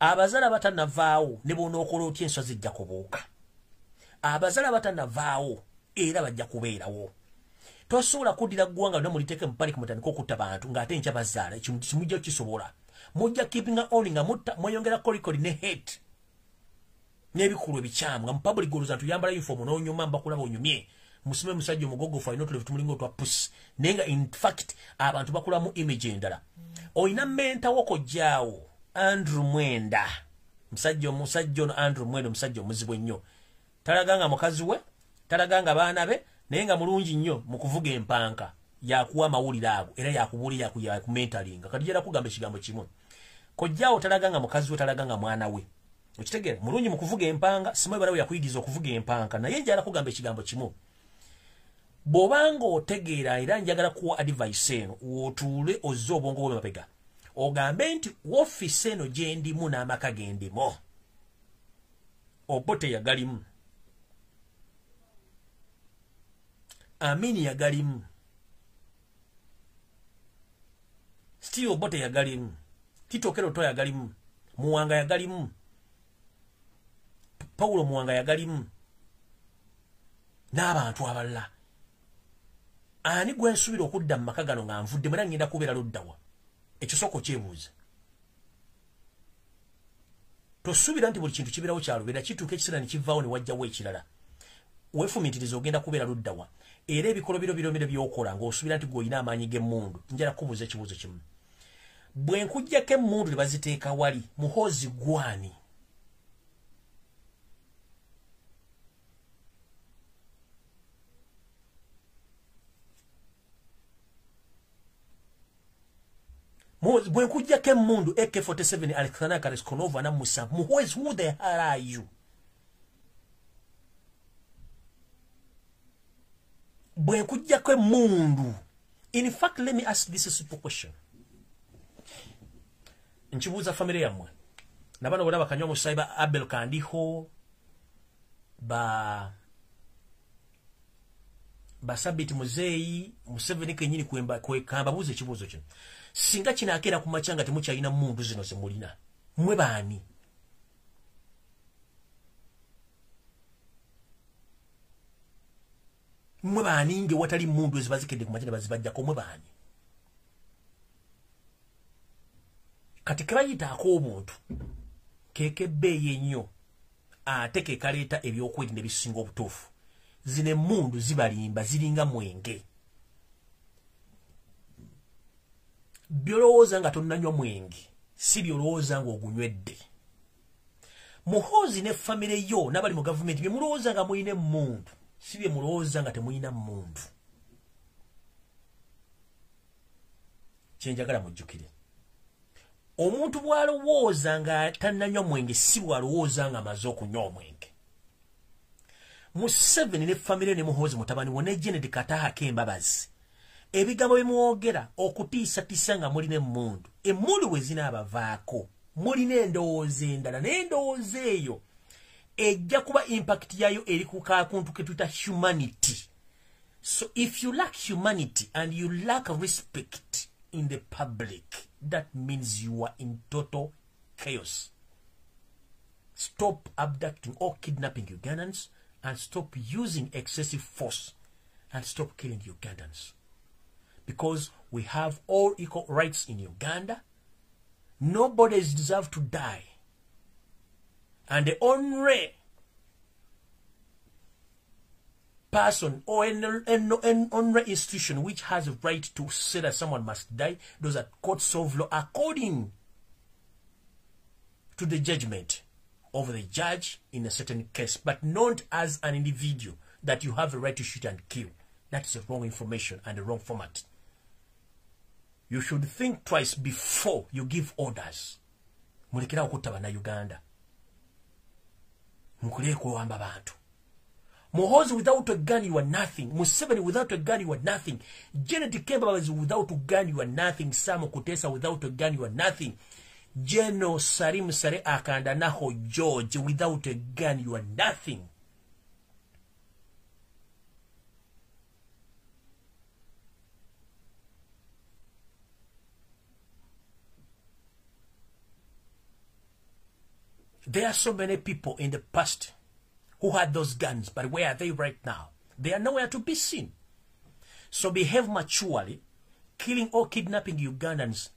Abazala batanavaawo ne bw'onookola otya enswa zijja kubuuka. Abazala batanavaawo era bajja kubeerawo. Tosobola kuddira ggwanga lonna muliteeke mu panic mutandika okutta bantu ng'ate enkya bazaala ekintu kimujja kisobola. Mujja keeping on nga mutta mweyongera kolikoli ne hate n'ebikulu ebikyamu nga mu public goloza tuyambala uniform n'onyuma mbakulaba onyumye musime musajja omugogofu alina otuleve tumulinga otwa pusi naye nga in fact abantu bakulamu image endala. Oyina menta wo kojjaawo Andrew Mwenda musajja ono Andrew Mwenda omusajja omuzibu ennyo. Talaganga mukazi we talaganga baana be naye nga mulungi nnyo mu kuvuga empanka yakuwa amawulire ago era yakubuulira yakumentalinga. Kati jera kugamba ekigambo kimu. Kojjaawo talaganga mukazi we talaganga mwana we. Okitegeera mulungi mu kuvuga empanga simwe balawe yakuyigiza okuvuga empanka naye njala kugamba ekigambo kimu. Bw'obanga otegeera era njagala kuwa advice eno otuule ozze obwongo bwe mabega ogambe nti woofiisi eno gye ndimu n'amaka gendimu Obote yagalimu, Amini yagalimu, Steve Obote yagalimu, Tito Keroto yagalimu, Muwanga yagalimu, Paulo Muwanga yagalimu, n'abantu abalala. Ani gwe nsubira okudda mu maka gano nga nvudde mera ngenda kubeera luddawa. Ekisoko kyebuuza. Tosubira nti buli kintu kibirawo kyalubera kituuka ekiseera ne kivaawo ne wajjawo ekirala. Weefumiitiriza ogenda kubeera luddawa. Era ebikolo biro by'okola ng'osubira nti gw'olina amaanyi g'emmundu. Njala kubuuza ekibuuzo kimu. Bwe nkuggyako emmundu ne baziteeka wali muhoozi gwani? Bwe kujja ke mundu AK47 Alexander Kariskonova na Musa. Who the hell are you? Bwe kujja ke mundu. In fact, let me ask this a simple question. Nchibuza family yamwe. Nabano wala bakanywa musaiba Abel Kandiho Sabiti Muzeyi Museveni kenyini kwekamba buze kibuzo kino. Singa kinakeera ku machanga temucha ina mundu zino zemulina. Mwe baani? Mwe baani nge watali mundu ezibazikede ku machanga bazibajja ko mwe baani? Kati kebayita ak'obuntu kekebbeeyi nnyo ate kekaleeta ebyokwerinda ebisinga obutuufu. Zine mundu zibalimba ziringa mwenge. Byolowooza nga tonnanywa mwenge si byolowooza nga ogunywedde. Muhoozi ne famire yo n'abali mu gavumenti bye mulowooza nga muyine mundu si bye mulowooza nga temuyina mundu. Kyenjagala mujjukire. Omuntu bw'alowooza nga tannanywa mwenge si bw'alowooza nga amaze okunywa omwenge. Museveni ne famire ne Muhoozi mutabani wone Janet Kataha k'embabazi. Ebigambo bimwogera okutiisatiisa nga mulina emmundu. Emmundu bwe zinaabavaako mulina endowooza endala n'endowooza eyo ejja kuba impact yayo eri ku kakuntu ke tuyita humanity. So if you lack humanity and you lack respect in the public, that means you are in total chaos. Stop abducting or kidnapping Ugandans and stop using excessive force and stop killing Ugandans. Because we have all equal rights in Uganda. Nobody is deserved to die. And the only person or only institution which has a right to say that someone must die, those are courts of law according to the judgment of the judge in a certain case, but not as an individual that you have a right to shoot and kill. That is the wrong information and the wrong format. You should think twice before you give orders. Mulekera okutta bannayuganda. Mukuleke kuwamba bantu. Muhoozi without a gun you are nothing. Museveni without a gun you are nothing. Janet Kembabazi without a gun you are nothing. Sam Kutesa without a gun you are nothing. General Sarim Sare Akanda Naho George without a gun you are nothing. There are so many people in the past who had those guns, but where are they right now? They are nowhere to be seen. So behave maturely. Killing or kidnapping Ugandans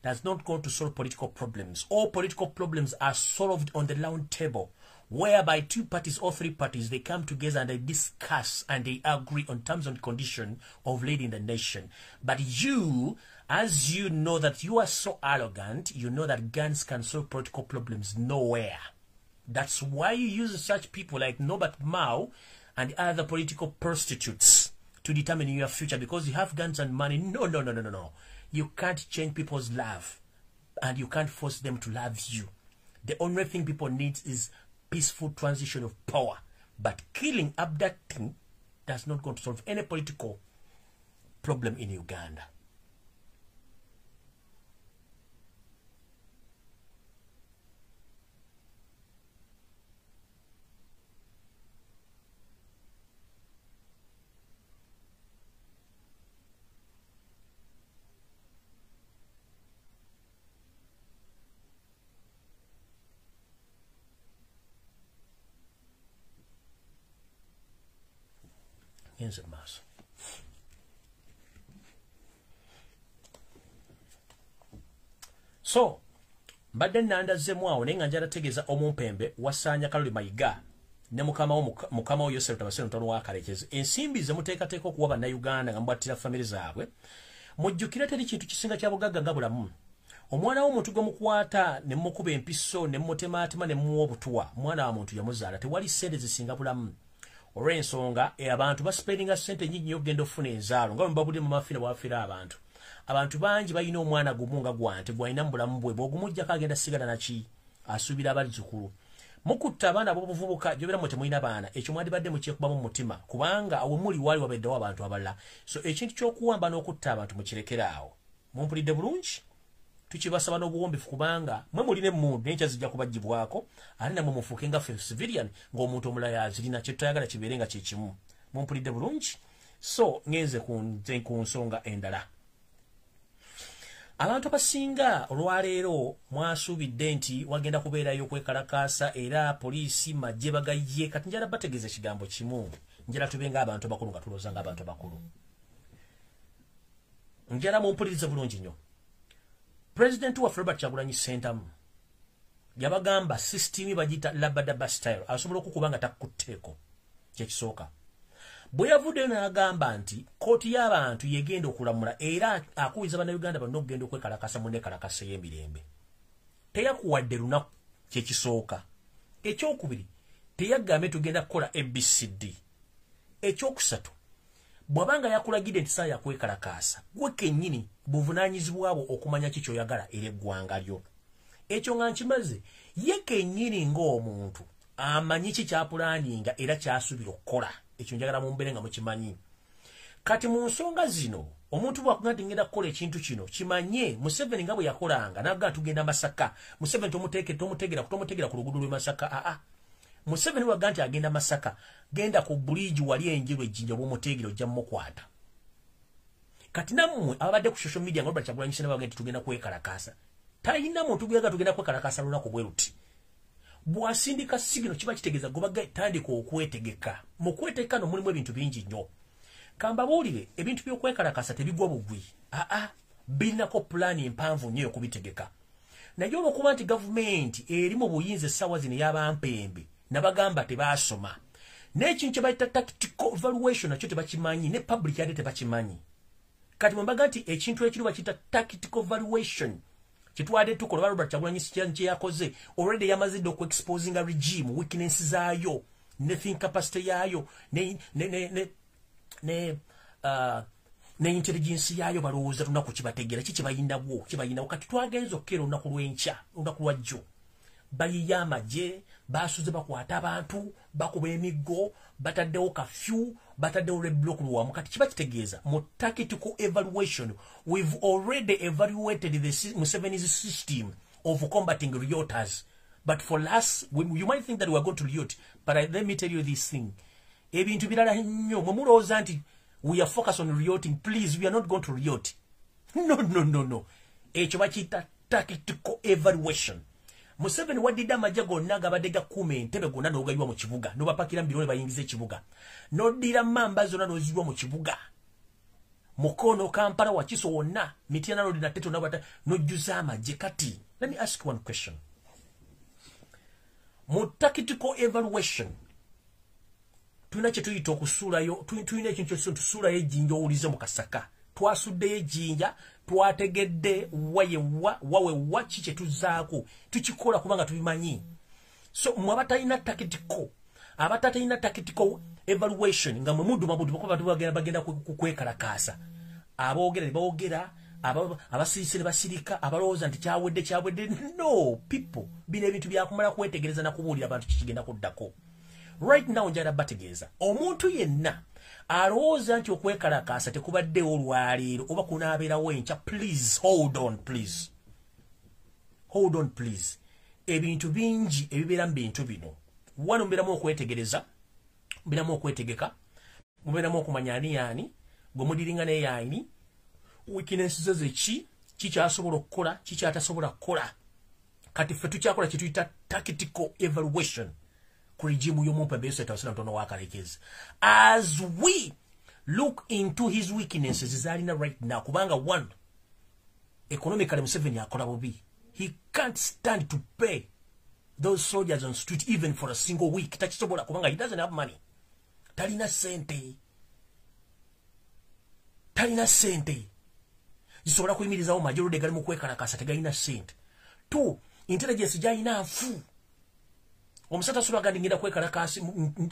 does not go to solve political problems. All political problems are solved on the round table, whereby two parties or three parties, they come together and they discuss and they agree on terms and conditions of leading the nation. But you, as you know that you are so arrogant, you know that guns can solve political problems nowhere. That's why you use such people like Norbert Mao and other political prostitutes to determine your future, because you have guns and money. No. You can't change people's love, and you can't force them to love you. The only thing people need is peaceful transition of power. But killing, abducting does not go to solve any political problem in Uganda. So, mbadde nandazzemu awo naye nga njala tegeeza omumpembe wasaanya Kaloli Mayiga ne mukama wo Yosef Tabasero Ntono wa Kalekezi ensimbi ze muteekateeka okuwa bannayuganda nga mubwattira famire zaabwe. Mujjukire teri kintu kisinga kya bugagga nga bulamu. Omwana w'omuntu gwe mukwata ne mukuba empiso ne mutematema ne muwa obutuwa, mwana wa muntu yamuzaala, tewali ssente zisinga bulamu. Olw'ensonga abantu baspendinga ssente nnyingi nnyo okugenda okufuna enzaalo nga bwe mbabudde mu mafina bwafira abantu. abantu bangi bayina omwana gumunga gwante gwalina mbulamu bwe bwogumujja kagenda sigala naki asubira abazzukulu mukutta abaana b'obuvubuka gyobera mu temulina baana ekyo mwandibadde mukyekubamu mu mutima kubanga awo muli wali wabeddewo abantu abalala so ekintu ky'okuwamba n'okutta abantu mukirekeraawo mumpulidde bulungi tukibasaba n'obuwombefu kubanga mwe mulina emmundu n'enkya zijja kubaggyibwako ate namwe mufuuke nga ffe civilian ng'omuntu omulala yazirina kye tutayagala kibeere nga kyekimu mumpulidde bulungi so ngenze ku nsonga endala abantu abasinga olwaleero mwasuubidde nti wagenda kubeerayo okwekalakaasa era poliisi majje bagayye kati njala bategeeza ekigambo kimu njala tube ng'abantu bakulu nga tulowooza ng'abantu bakulu njala mumpulirize bulungi nnyo President wa Robert Kyagulanyi Ssentamu yabagamba system bagita labadaba style asobola okukuba nga takutteeko kyekisooka bwe yavuddeyo n'agamba nti kooti y'abantu yegenda okulamula era akubiza bannayuganda bonna okugenda okwekalakasa mu nekalakasa y'emirembe teyakuwadde lunaku kyekisooka ekyokubiri teyagambe tugenda kukola ABCD ekyokusatu bw'abanga yakulagidde nti saa yakwekalakaasa gwe kennyini buvunaanyizibwabo okumanya ki ky'oyagala era eggwanga lyo ekyo nga nkimaze ye kennyini ng'omuntu amanyi ki kyapulaaninga era kyasuubira okukola ekyo njagala mumbeere nga mukimanyi kati mu nsonga zino omuntu bw'akuga nti ngenda kukola ekintu kino kimanye Museveni nga bwe yakolanga naga tugenda Masaka Museveni tomutegera ku luguudo lw'e Masaka Museveni waga nti agenda Masaka genda ku buliji wali enjiru ejjinja bw'omutegero ojja mmukwata kati nammwe ababadde ku social media nga Robert Kyagulanyi Ssentamu baga nti tugenda kwekalakaasa talina muntu gweyaga tugenda kwekalakaasa lunaku bwe luti bw'asindika sigino kiba kitegeeza gobaga tandika okwetegeka mu kwetegeka no mulimu ebintu bingi nnyo kambabuulire ebintu by'okwekalakaasa tebigwa bugwi birinako pulaani empanvu nnyo okubitegeka naye olw'okuba nti gavumenti eri mu buyinza essaawa zino y'abampembe nabagamba tebaasoma n'ekintu kye bayita tactical evaluation nakyo tebakimanyi ne public yadde tebakimanyi kati mbaga nti ekintu ekiri bakiyita tactical evaluation kitwadde tukola ba Robert Kyagulanyi Ssentamu kye yakoze already yamazidde okuexposinga regime weakness zaayo ne think capacity yaayo ne intelligence yaayo balowooza lunaku kibategeera kibayinawo kati twagenza okukeera olunaku lw'enkya olunaku lwajjo bayiya amagye basuze bakwata abantu bakuba emiggo bataddewo kafyu bataddewo reblock luwamu kati kiba kitegeeza mu tactical evaluation we've already evaluated the Museveni's system of combating rioters but for us you might think that we are going to riot but let me tell you this thing ebintu birala nnyo mwe mulowooza nti we are focused on rioting please we are not going to riot no ekyo bakiyita tactical evaluation Museveni waddidde amagye gonna gabadde gakuuma entebe gonna n'ogayiwa mu kibuga n'obapakira mu birone bayingiza ekibuga n'oddira mamba zonna n'ozirwa mu kibuga Mukono Kampala Wakiso wonna Mityana Road na Teto n'ojjuza amagye kati let me ask one question mu tactical evaluation tulina kye tuyita okusuulayo tulina ekintu kyose tusuulayo ejjinja owulize mu kasaka twasuddeyo ejjinja twategedde wawewa ki kye tuzaako tukikola kubanga tubimanyi so mwe abatalina tactical evaluation nga mwe muduma bagenda kukwekalakaasa aboogera abasirise basirika abalowooza nti kyawedde no people bino ebintu byakumala kwetegereza nakubuulira abantu kikigenda kuddako right now njala bategeeza omuntu yenna alowooza nti okwekalakaasa tekubaddewo olwaleero oba kunaabeerawo enkya please hold on please ebintu bingi ebibeera mu bintu bino wano mubeeramu okwetegereza mubeeramu okwetegeka mubeeramu okumanya ani gwe mudiringa neyaini weaknesses ze kikyasobola okukola kikyatasobola kukola kati ffe tukyakola kye tuyita tactical evaluation ku regime y'Omutambeso etawasira mtono wakalekezi as we look into his weaknesses zalina right now kubanga one economically Museveni akola bubi he can't stand to pay those soldiers on street even for a single week takisobola kubanga he doesn't have money talina sente zisobola kuyimirizawo majority gali mu kwekalakasa tegalina sente two intelligence gyalina nfu Omusata sulaga ngenda kwekalakasi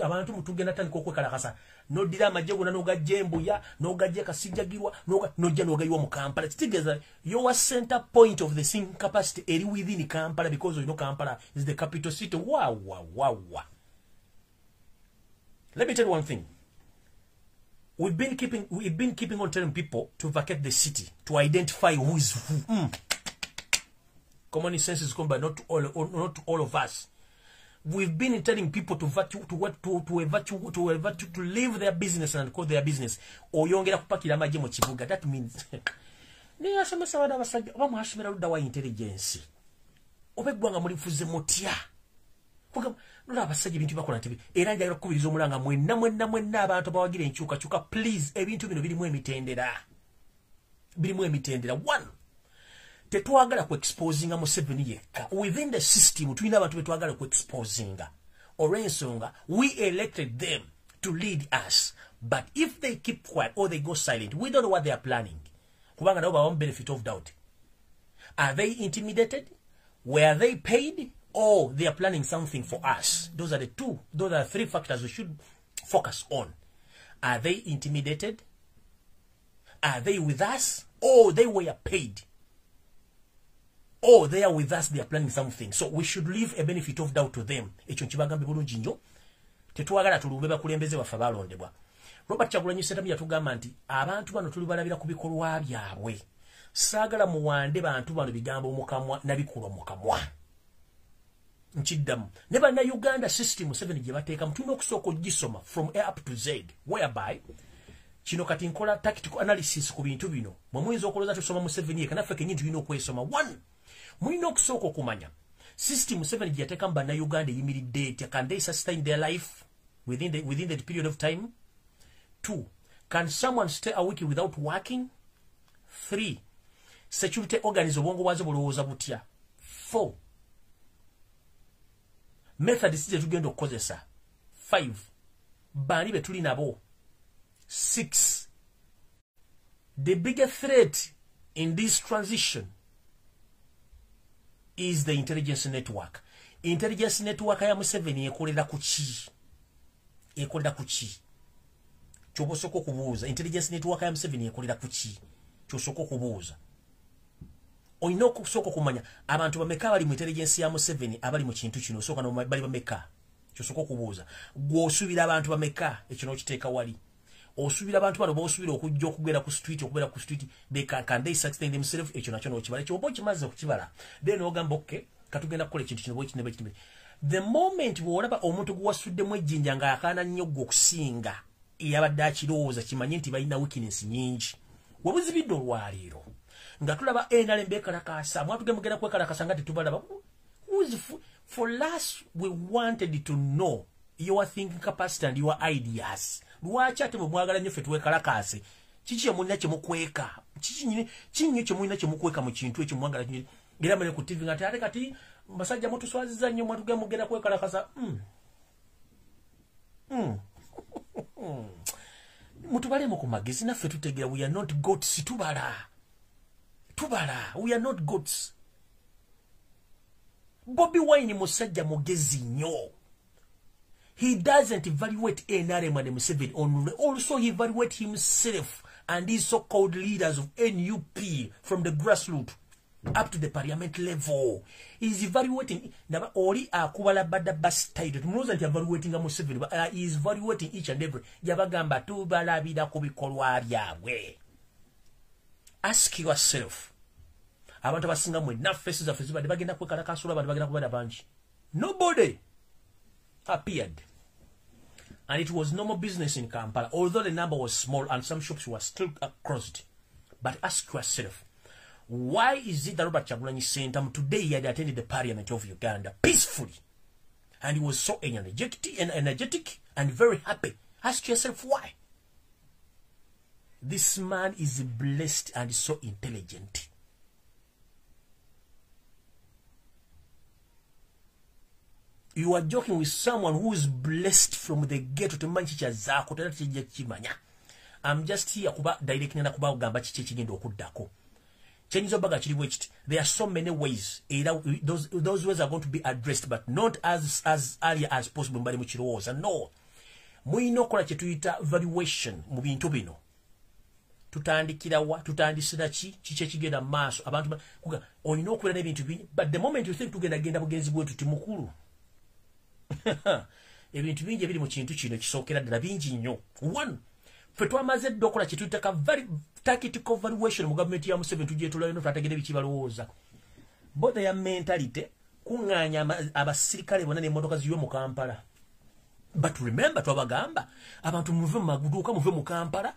abantu mutugenda tandika okwekalakasa nodira amajje gona nogajembuya nogajje kasijjagirwa nojja nogayiwa mu Kampala kitegeza your center point of the singing capacity eri within Kampala because you know Kampala is the capital city. Wow. Let me tell you one thing. We've been keeping on telling people to vacate the city to identify who is who. Common sense is come by not all of us. We've been telling people to leave their business and call their business. Or yongera kupakira amaje mu kibuga. That means ne yasomesa bana basajja oba mwasomera ludda wa intelligence. Obeggwanga mulifuze mutya. Kuga nula abasajja bintu bakola ntibi era njagala kubiriza omulanga mwenna abantu bawagira enkyuka please ebintu bino birimu emitendera. One, tetwagala ku exposinga mu 7 yekka within the system tulina abantu betwagala ku exposinga olw'ensonga we elected them to lead us, but if they keep quiet or they go silent we don't know what they are planning kubanga nabo bawamu benefit of doubt. Are they intimidated? Were they paid? Or they are planning something for us? Those are the 3 factors we should focus on. Are they intimidated? Are they with us? Or they were paid? Or they are with us, they are planning something. So we should leave a benefit of doubt to them. Ekyo kibagambe bulungi nnyo. Tetwagala tulumbe bakulembeze baffe balondebwa. Robert Kyagulanyi Ssentamu yatugamba nti abantu bano tulibalabira ku bikolwa byabwe. Saagala muwande bantu bano bigambo mukamwa na bikolwa mukamwa. Nchiddamu ne banna Uganda system 7 gye bateeka mutulina okusooka ogisoma from A up to Z, whereby kino kati nkola tactical analysis ku bintu bino mwe muyinza okulooza tusoma mu 7 ye kanaffe kenyini tulina okwesoma. 1, mulina okusooka okumanya system 7 gye yateeka mu banna Uganda eyimiridde etya. Can they sustain their life within the period of time? 2, can someone stay a week without working? 3, security organs obwongo bwazo bulowooza butya? 4, methods ze tugenda okukozesa. 5, bani betuli nabo. 6, the bigger threat in this transition is the intelligence network. Intelligence network ya Museveni ekolera kuki? Kyobosoko okubuuza. Intelligence network ya Museveni ekolera kuki? Kyosoko okubuuza. Oyina okusooka okumanya abantu bameka bali mu intelligence ya Museveni abali mu kintu kino osooka no bali bameka. Kyosooka okubuuza. Gw'osuubira abantu bameka ekyo n'okiteeka wali. Osuubira abantu bano b'osuubira okujja okubeera ku street can they sustain themselves ekyo nakyo n'okibala. Ekyo oba okimaze okukibala then ogamba okay katugenda kukola ekintu kino bwekitime. The moment bw'olaba omuntu gwe wasuddemu ejjinja ng'akaana nnyo gwe okusinga eyabadde akirowooza kimanye nti balina weakness nnyingi. We buzibidde olwaleero nga tulaba NRM bekalakasa mwatugenda kwekalakasa nga tetubalaba. For us we wanted to know your thinking capacity and your ideas. Lwaki ate mwagala nnyo ffe twekalakase? Kiki kyemulina kyemukweka? Kinyi kyemulina kyemukweka mu kintu ekyo mwagala nnyo? Era mene ku TV ngati ate kati basajja mutuswaziza nnyo mwatugenda kwekalakasa. Mutubalemu ku magezi naffe tutegeera we are not goats. Tubala. We are not goats. Bobi Wine musajja mugezi nnyo. He doesn't evaluate NRM and Museveni only. Also he evaluates himself and his so-called leaders of NUP from the grassroots up to the parliament level. He's evaluating Ori Akubala Bada Bastide. Tumunoza nti evaluating Museveni, but he is evaluating each and every. Yabagamba tubala bida kubikolwa byawe. Ask yourself. Abantu basinga mwe na faces of Facebook bagenda kwekalakasa abantu bagenda kubada banji. Nobody appeared. And it was normal business in Kampala, although the number was small and some shops were still closed. But ask yourself, why is it that Robert Kyagulanyi Ssentamu today he had attended the parliament of Uganda peacefully? And he was so energetic and very happy. Ask yourself why. This man is blessed and so intelligent. You are joking with someone who is blessed from the ghetto to manchicha zako tera chimanya. I'm just here kuba directing na kuba ogamba chiche kigendo okuddako. Chenyizo baga chiri wechiti. There are so many ways. Those ways are going to be addressed, but not as early as possible. Mbali muchiroza. No. Muino kola chetuita valuation mu bintu bino. Tutandikirawa, tutandisira chiche kigenda maaso abantu kuga olina okulera ebintu bingi, but the moment you think tugenda bugenzi bwetu timukulu. Ebintu bingi ebiri mu kintu kino kisookera ddala bingi nnyo. One, ffe twamaze dokola kyetuyitaka very tactical valuation mu government ya Museveni tugyetulayo no twategere biki balowooza. Both their mentality kuŋŋaanya abasirikale bonna n'emmotoka ziyo mu Kampala. But remember twabagamba abantu muve mu maguduka muve mu Kampala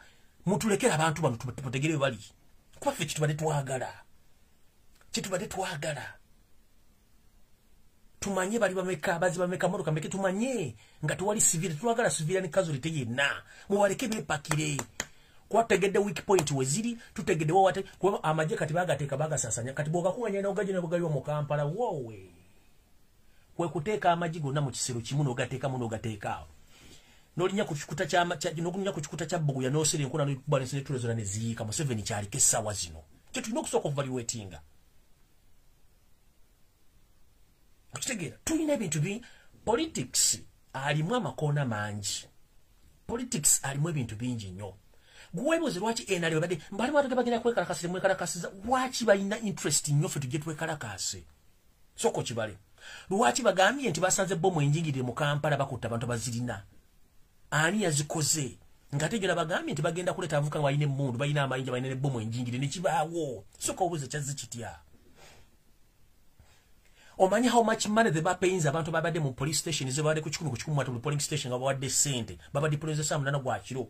mutulekera abantu bano tubategere bali. Kuba ffe kitubadde twagala. Tumanye bali bameka bazi bameka motoka meke tumanye nga tuwali civil twagala civilian casualty yenna muwaleke bepakire kwategedde weak point weziri tutegedde wawate kwa amaje kati bagateeka bagasasanya kati boga kuwanya na ogaje ne bugaliwa mu Kampala wowe kwe kuteeka amaji gonna mu kisero kimu n'ogateeka muno ogateeka nolinya kuchikuta kya Buguya no sere nkona no balance ne tulezona ne ziika Museveni kyali kesawa zino kyo tulina okusooka evaluatinga. Kutegera tulina ebintu bi politics alimu amakoona mangi. Politics alimu ebintu bingi nnyo. Gwebuze lwaki enalyo bade mbali watu bagenda kwekalakasiza mwekalakasiza lwaki balina interest nnyo ffe tujje twekalakase. Soko kibale. Lwaki bagambye nti basanze bomu enjingirire mu Kampala bakutta abantu bazirina. Ani yazikoze? Ngategera bagambye nti bagenda kuleta avuka wayine mundu bayina amayinja bayina ne bomu enjingirire ne kibaawo. Soko obuze kyazi kitya. Omanya how much money they ba paying abantu babade mu police station ze bade ku 10 mu police station nga bawadde sente babadi police sam nana gwa kiro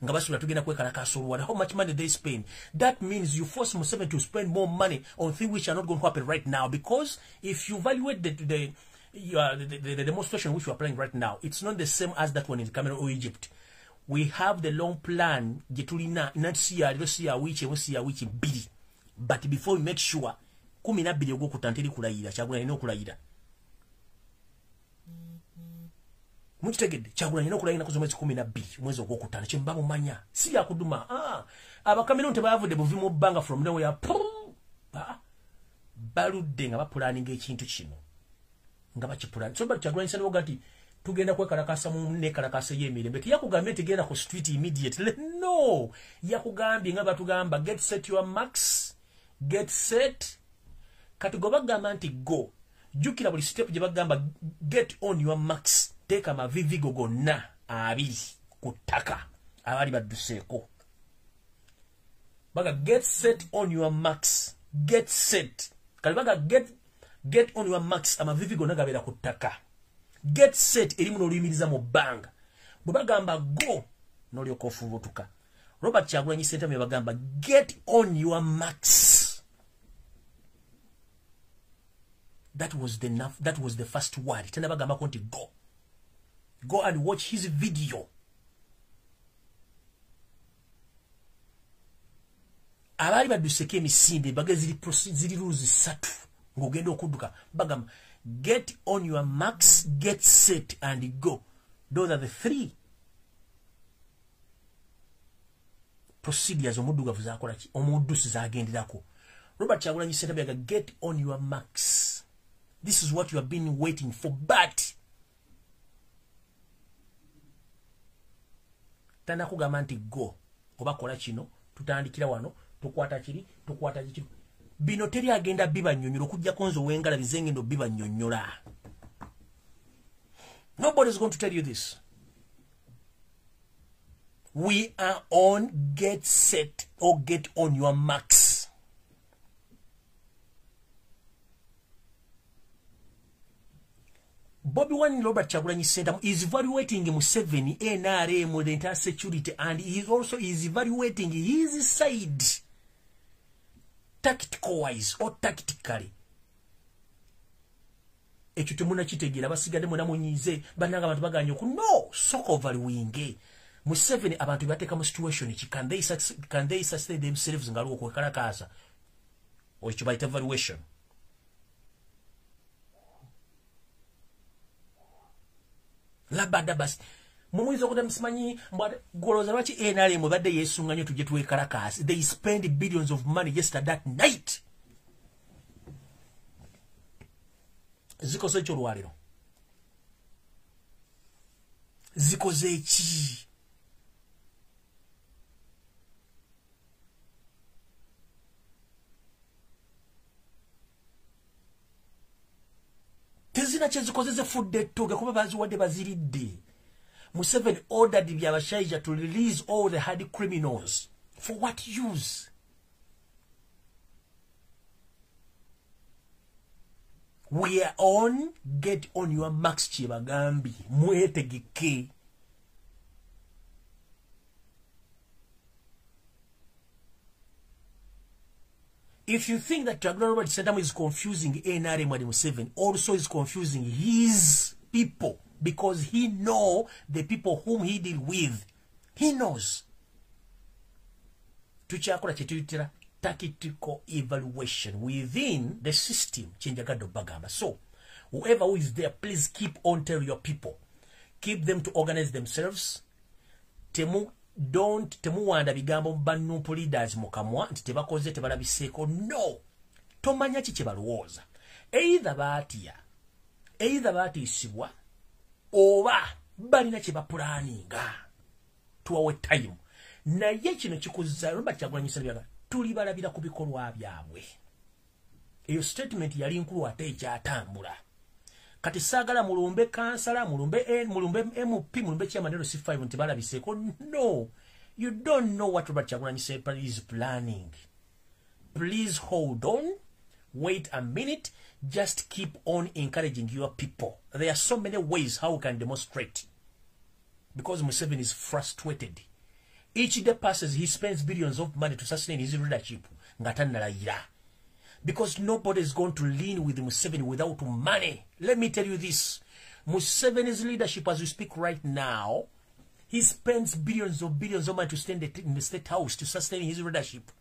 nga basula tugenda kwekalakasa olwana. How much money they spend? That means you force Museveni to spend more money on things which are not going to happen right now, because if you evaluate the demonstration which we are playing right now, it's not the same as that one in Cameroon or Egypt. We have the long plan getulina not see which Biri, but before we make sure 12 ogwokutantiri kulayira Kyagulanyi ino okulayira mukitegedde Kyagulanyi ino okulayira nakuzo mwezi 12 mwezi ogwokutano kyemba mumanya si yakuduma abakameruni tebayavudde buvimu bbanga from nowhere baludde nga bapulaninga ekintu kino nga bakipulani so Kyagulanyi sano gati tugenda kwekalakasa mu nekalakasa y'emirembe tiyakugambye tegenda ku street immediately no yakugambye nga batugamba get set your marks get set. Kati go bagamba nti go jukira buli step gye bagamba get on your marks teka mavivigo gonna abiri ku ttaka abali badduseeko baga get set on your marks get set kali baga get on your marks amavivigo nagabera ku ttaka get set erimu n'oluyimiriza mu bbanga bwe bagamba go n'olyoka ofubutuka. Robert Kyagulanyi Ssentamu bagamba get on your marks. That was the first word. Tena bagamba konti go. Go and watch his video. Abali baduseke emisinde bagaziri ziri rules 3 ngogenda okudduka bagamba get on your marks, get set and go. Those are the 3 procedures omuddugavu zakola ki omuddusi zagenderako. Robert Kyagulanyi Ssentamu yaga get on your marks. This is what you have been waiting for, but tana kugamba nti go oba kola kino tutandikira wano tukwata kiri bino teri agenda biba nnyonnyola okujja konzo wengala bizenge ndo biba nnyonnyola. Nobody is going to tell you this. We are on get set or get on your marks. Bobby Wine Robert Kyagulanyi Ssentamu is evaluating Museveni, NRM, the entire security, and he also is evaluating his side tactical wise or tactically. Ekyo temuna kitegeera basigadde muna munyize bananga abantu baganya ku no soko valuing Museveni abantu bateeka mu situation ki can they sustain themselves ngalo okwekalakasa or ekyo bayita evaluation. Labada basi mumwizo okuta msimanyi goloza lwaki NRM badde yesunganyo tujje tuwekalakasa. They spend billions of money just that night. Zikoze ekyo olwaliro. Zikoze eki? Tezina kye zikoze zefudde ettoge kuba baziwadde baziridde. Museveni ordered byabashaija to release all the hard criminals. For what use? We are on, get on your marks Chibagambi. Mwetegeke. If you think that Robert Sentamu is confusing NRM and Museveni, also is confusing his people, because he knows the people whom he deal with. He knows. Tuchakula chetuyitira tactical evaluation within the system. Chenjagado bagamba. So, whoever who is there, please keep on telling your people. Keep them to organize themselves. Temu wanda bigambo banumpu leaders mukamwa nti tebakoze tebalabiseko. No. Tomanya ki kyebalowooza. Either baatisibwa oba balina kye bapulaninga. Tuwawe time. Naye kino kikuzza Robert Kyagulanyi Ssentamu tuli balabira ku bikolwa byabwe. Eyo statement yali nkulu ate ekyatambula. Kati sagala mulumbe kansala, mulumbe MP, mulumbe chairman C5 nti balabiseko. No. You don't know what Robert Kyagulanyi Ssentamu is planning. Please hold on. Wait a minute. Just keep on encouraging your people. There are so many ways how we can demonstrate. Because Museveni is frustrated. Each day passes, he spends billions of money to sustain his leadership. Because nobody is going to lean with Museveni without money. Let me tell you this. Museveni's leadership as we speak right now, he spends billions of money to stay in the state house to sustain his leadership.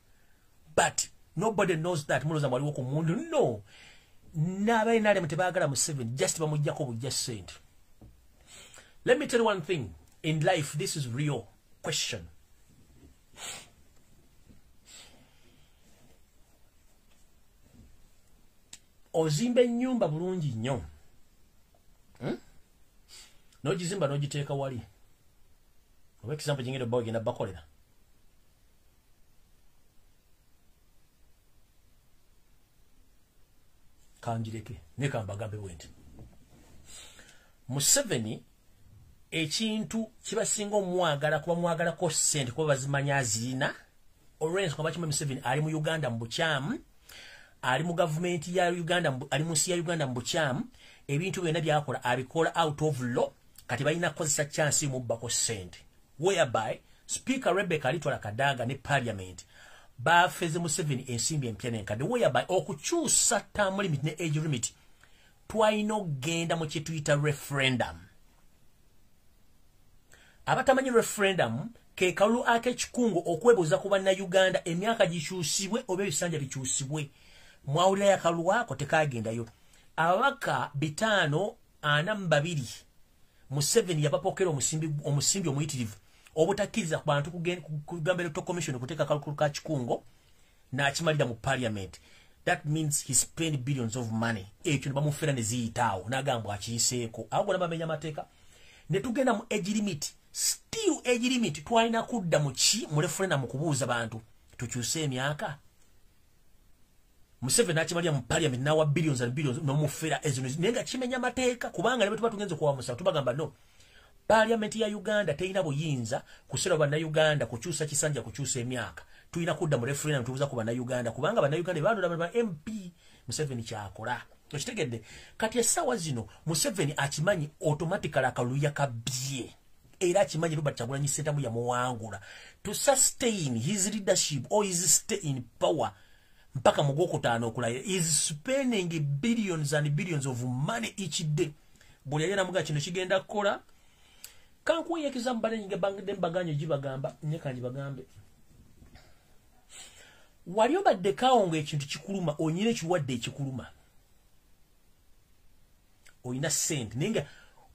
But nobody knows that. No. Just said. Let me tell you one thing. In life, this is real question. Ozimbe nyumba bulungi nnyo. Nogizimba nogiteeka wali. Oba example jingire boy genda bakolera. Kanjireke ne kambagambe bwenti. Museveni ekintu kibasinga omwagala kuba mwagala ko sente kuba bazimanya azina. Orange kwa bachimu Museveni ali mu Uganda mbukyamu. Ali mu government ya Uganda, ali mu siya Uganda mbukyamu. Ebintu byonna byakola abikola out of law. Kati balina kozesa chance mu bako sente. Whereby Speaker Rebecca alitwala Kadaga ne Parliament. Bafeze Museveni ensimbi empya n'enkadde. Whereby okukyusa term limit ne age limit. Twalina ogenda mu kye tuyita referendum. Abatamanyi referendum ke kalulu ak'ekikungo okwebuuza ku bannayuganda emyaka gikyusibwe oba ebisanja bikyusibwe. Mwawulira yakalulu ako tekagendayo. Ababaka 542 Museveni yapapokera omusimbi omuyitirivu obutakkiriza ku bantu kugamba electoral commission kuteeka kalulu ka kikungo n'akimalira mu parliament. That means he spent billions of money. Ekyo bamufera ne ziyitaawo n'agamba akiyiseeko. Ago nabamenya amateeka. Ne tugenda mu age limit. Still age limit twalina kudda mu ki mu referendum kubuuza bantu tukyuse emyaka. Museveni n'akimalira mu parliament n'awa billions and billions n'omufera ezino nenga kimenya amateeka kubanga ne tuba tugenze kuwa musa tubagamba no. Parliament ya Uganda teina buyinza kusera bannayuganda kukyusa kisanja kukyusa emyaka. Tulina kudda mu referendum tubuuza ku bannayuganda kubanga bannayuganda balonda ba MP. Museveni kyakola. Okitegedde kati essaawa zino Museveni akimanyi automatically akaluya kabye. Era akimanyi Robert Kyagulanyi Ssentamu yamuwangula to sustain his leadership or his stay in power mpaka mu Gwokutaano okulaya is spending billions and billions of money each day. Buli yali namuga kino kigenda kukola kankuyekiza mbale nyinga baganye gibagamba nyekanji bagambe wali obadde kaongo ekintu kikuluma onyine kiwadde ekikuluma oyina sente nenga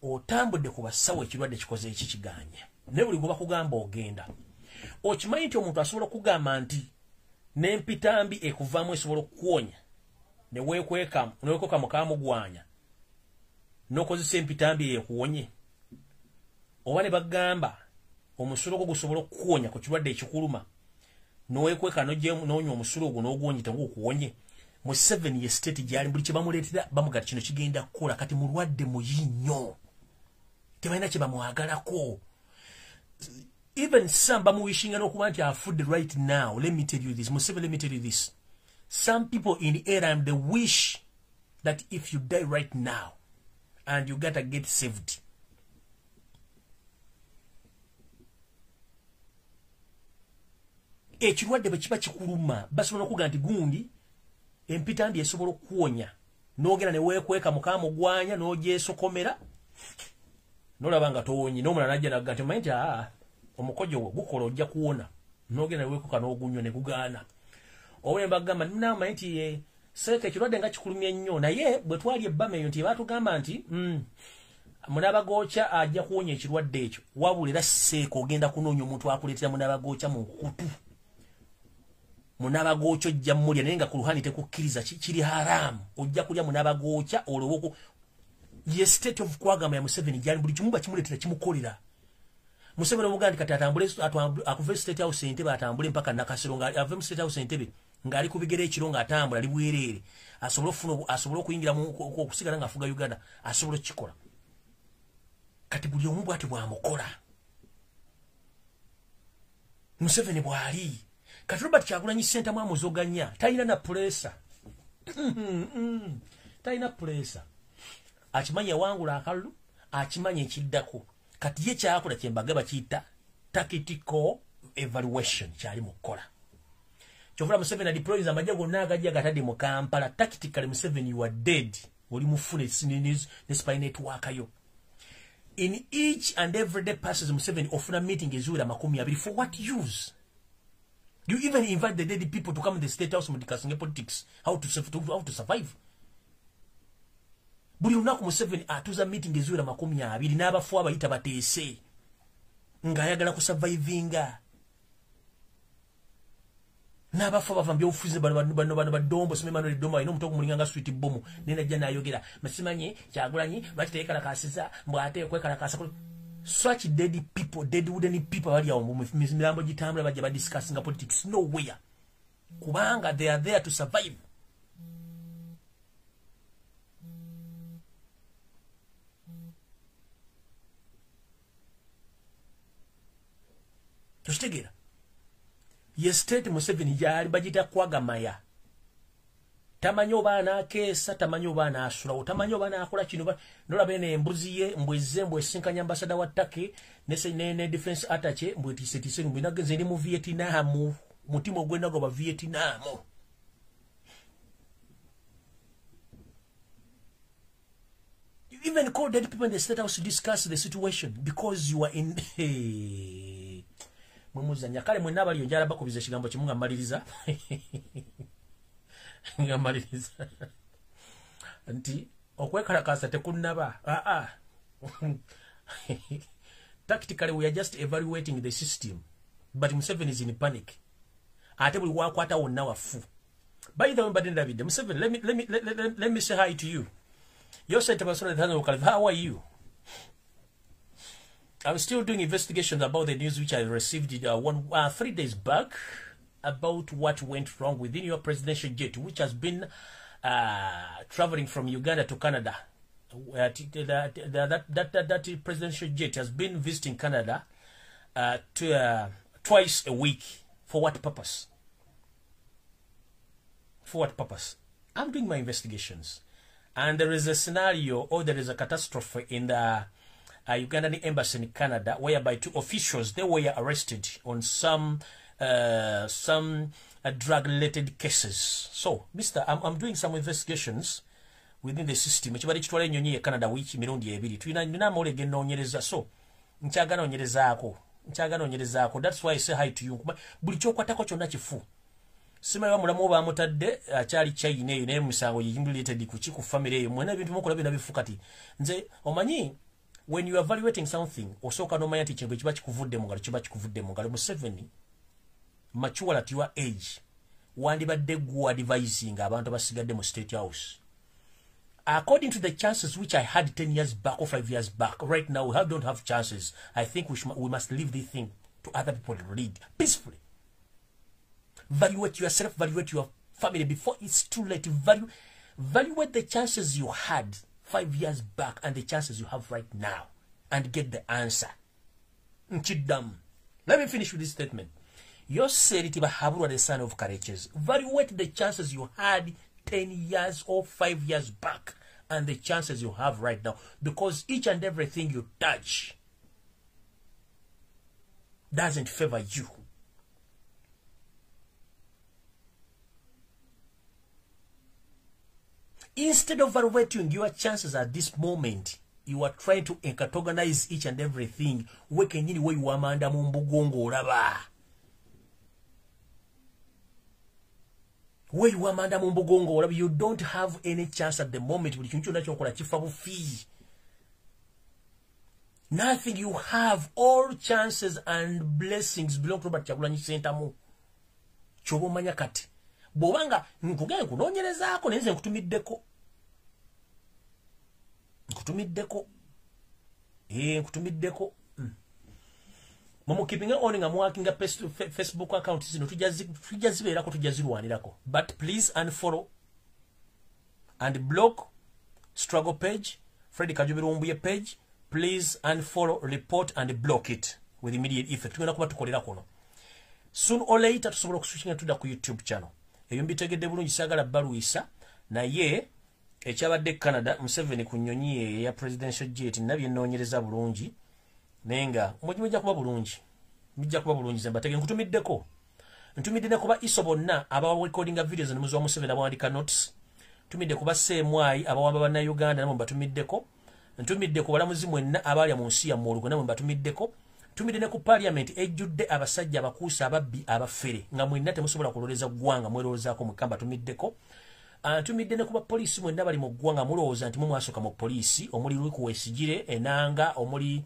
otambudde ku basawo ekirwadde kikoze ekikiganye ne buli kuba kugamba ogenda okimanyi nti omuntu asobola kugamba nti n'empitambi ekuvaamu esobola okuwonya ne weekweka mukamugwanya n'okozesa empitambi ekuwonye oba ne bagamba omusulo gwo gusobola okuwonya ku kirwadde ekikuluma n'oweekweka n'onywa omusulo ogwo n'oguwonyita ng'okuwonye mu 7 ye state gyali buli kye bamuleetera bamugati kino kigenda kukola kati mulwadde muyi nnyo tebalina kye bamwagalako even some bamuwishinga n'okuba nti afudde right now. Let me tell you this Mwesibe, let me tell you this, some people in the area they wish that if you die right now and you gotta get saved, ekirwadde bwe kiba kikuluma basobola okuga nti gundi empitambi esobola okuwonya n'ogenda ne weekweka mukamugwanya n'ogyesokomera n'olaba nga towonye n'omulala najja nagga nti manyi omukojo gwo gukola ojja kuwona n'ogenda ne weekweka n'ogunywa ne gugaana obwe mbagamba namanyi nti seeka ekirwadde nga kikulumya ennyo naye bwe twali ebbama eyo nti baatugamba nti munabagooca ajja kuwonya ekirwadde ekyo wabula era seeka ogenda kunoonya omuntu akuleetera munabagooca mu nkutu munabagooca ojja mulya naye nga ku luhani tekukkiriza kiri haramu ojja kulya munabagooca olowoko ye state of kwagamba ya Museveni gyali buli kimu bakimuleetera kimukolera Museveni omugandi kati atambule akuve state house Entebbe atambule mpaka Nakasero nga ave mu state house Entebbe ngali kubigere ekiro nga atambula ali bwerere asobola okuyingira mu okusigala nga afuga Uganda asobola kikola kati buli omu bwati bwamukola Museveni bwali kati Robert Kyagulanyi Ssentamu amuzoganya talina na pressure talina pressure akimanya wangula akalulu akimanya ekiddako kati ye kyakola kyembaga bakiyita tactical evaluation kyali mukola kyovula Museveni deploys amajja gonna agajja gatadde mu Kampala tactically Museveni you are dead oli mufune ne spy network yo in each and every day passes Museveni ofuna meeting ezuula 20 for what use? You even invite the dead people to come in the state house discussing politics, how to survive. Buli lunaku Museveni atuza meeting ezuula 20 n'abafu abayita bateese ng'ayagala kusurvivinga n'abafu abava by'obufuzi bano badombo Emmanuel Dombo alina omuto ogumulinganga sweet bomu nenajja n'ayogera Masimanyi Kyagulanyi lwaki teyekalakasiza mbw ate okwekalakasa such dead people, dead wooden people bali awo mu mirambo gitambula bajja badiscussing politics nowhere kubanga they are there to survive. Tushtegera ye state Museveni yali bagita kwagamaya tamanyo bana kesa tamanyo bana asula tamanyo bana akola kino nola bene embuzi ye mbweze mbwesinkanya ambassador wa Turkey ne defense attache mbwetise mbinagenze ni mu Vietnam mutimo ogwenda go ba Vietnam you even call dead people in the state house to discuss the situation because you are in mumuzanya kale mwe nabali yonjala bakubiza kigambo kimunga maliriza ngamaliriza nti okwekalakasa tekunaba tactically we are just evaluating the system but Museveni is in panic ate buli wakwata wonna wafu. By the way, David Museveni, let me say hi to you. You're saying to how are you? I'm still doing investigations about the news which I received 3 days back about what went wrong within your presidential jet, which has been traveling from Uganda to Canada. That presidential jet has been visiting Canada twice a week. For what purpose? For what purpose? I'm doing my investigations. And there is a scenario, or there is a catastrophe in the Ugandan embassy in Canada, whereby 2 officials, they were arrested on some drug-related cases. So, I'm doing some investigations within the system. Chibali chitwale nyonyi Canada wiki mirundi ebiri. Tuina mole genda onyereza. So, nchagana onyerezako. That's why I say hi to you. Buli chokwatako kyonna kifu. Sima ya mulamu ba mutadde achali chai ne musango yimulated ku family eyo mwena bintu mukola bina bifukati. Nze omanyi when you are evaluating something, osoka no manya tichingo chiba chikuvudde mu ngalo chiba chikuvudde mu ngalo. Museveni mature at your age wandibadde gwa advising abantu basigadde mu State House. According to the chances which I had 10 years back or 5 years back, right now we don't have chances. I think we must leave this thing to other people to read peacefully. Evaluate yourself, evaluate your family before it's too late. Evaluate the chances you had 5 years back and the chances you have right now and get the answer. Nchidam. Let me finish with this statement. You said it about the son of courageous. Evaluate the chances you had 10 years or 5 years back and the chances you have right now, because each and everything you touch doesn't favor you. Instead of evaluating your chances at this moment, you are trying to categorize each and everything. Where you amanda mumbugongo raba. Where you amanda mumbugongo raba, you don't have any chance at the moment. Nothing you have. All chances and blessings belong to Robert Kyagulanyi Ssentamu. Chobo manyakati. Bobanga nkugenda kunonyerezako nenze nkutumiddeko. Nkutumiddeko. Momo keeping on nga mwakinga Facebook account zino tujaziberako tujazirwanirako. But please unfollow and block struggle page, Freddy Kajubi Lumbuye page. Please unfollow, report and block it with immediate effect. Tugenda kuba tukolera kono. Soon or later tusobola okuswitchinga tudda ku YouTube channel. Eyo mbitegedde bulungi sagala baluisa naye ekyabadde Canada Museveni ku nnyonyi ya presidential jet nabye nnoonyereza bulungi nenga mujja kuba bulungi. Mijja kuba bulungi zembatege nkutumiddeko. Ntumidde ne kuba iso bonna abawa recordinga videos ne muzo wa Museveni abawandika notes. Tumidde kuba Semwai abawamba banna Uganda namwe mbatumiddeko. Ntumidde ku balamuzi mwenna abalya mu nsi ya Mulugo namwe mbatumiddeko. Tumidde ne ku parliament ejjudde abasajja abakuusa ababbi abafere nga mwenna temusobola kuloleza ggwanga mweroozaako mukamba tumiddeko. Tumidde ne ku bapoliisi mwenna bali mu ggwanga mulowooza nti mumwasoka mu poliisi omuli Luku Wesigire Enanga omuli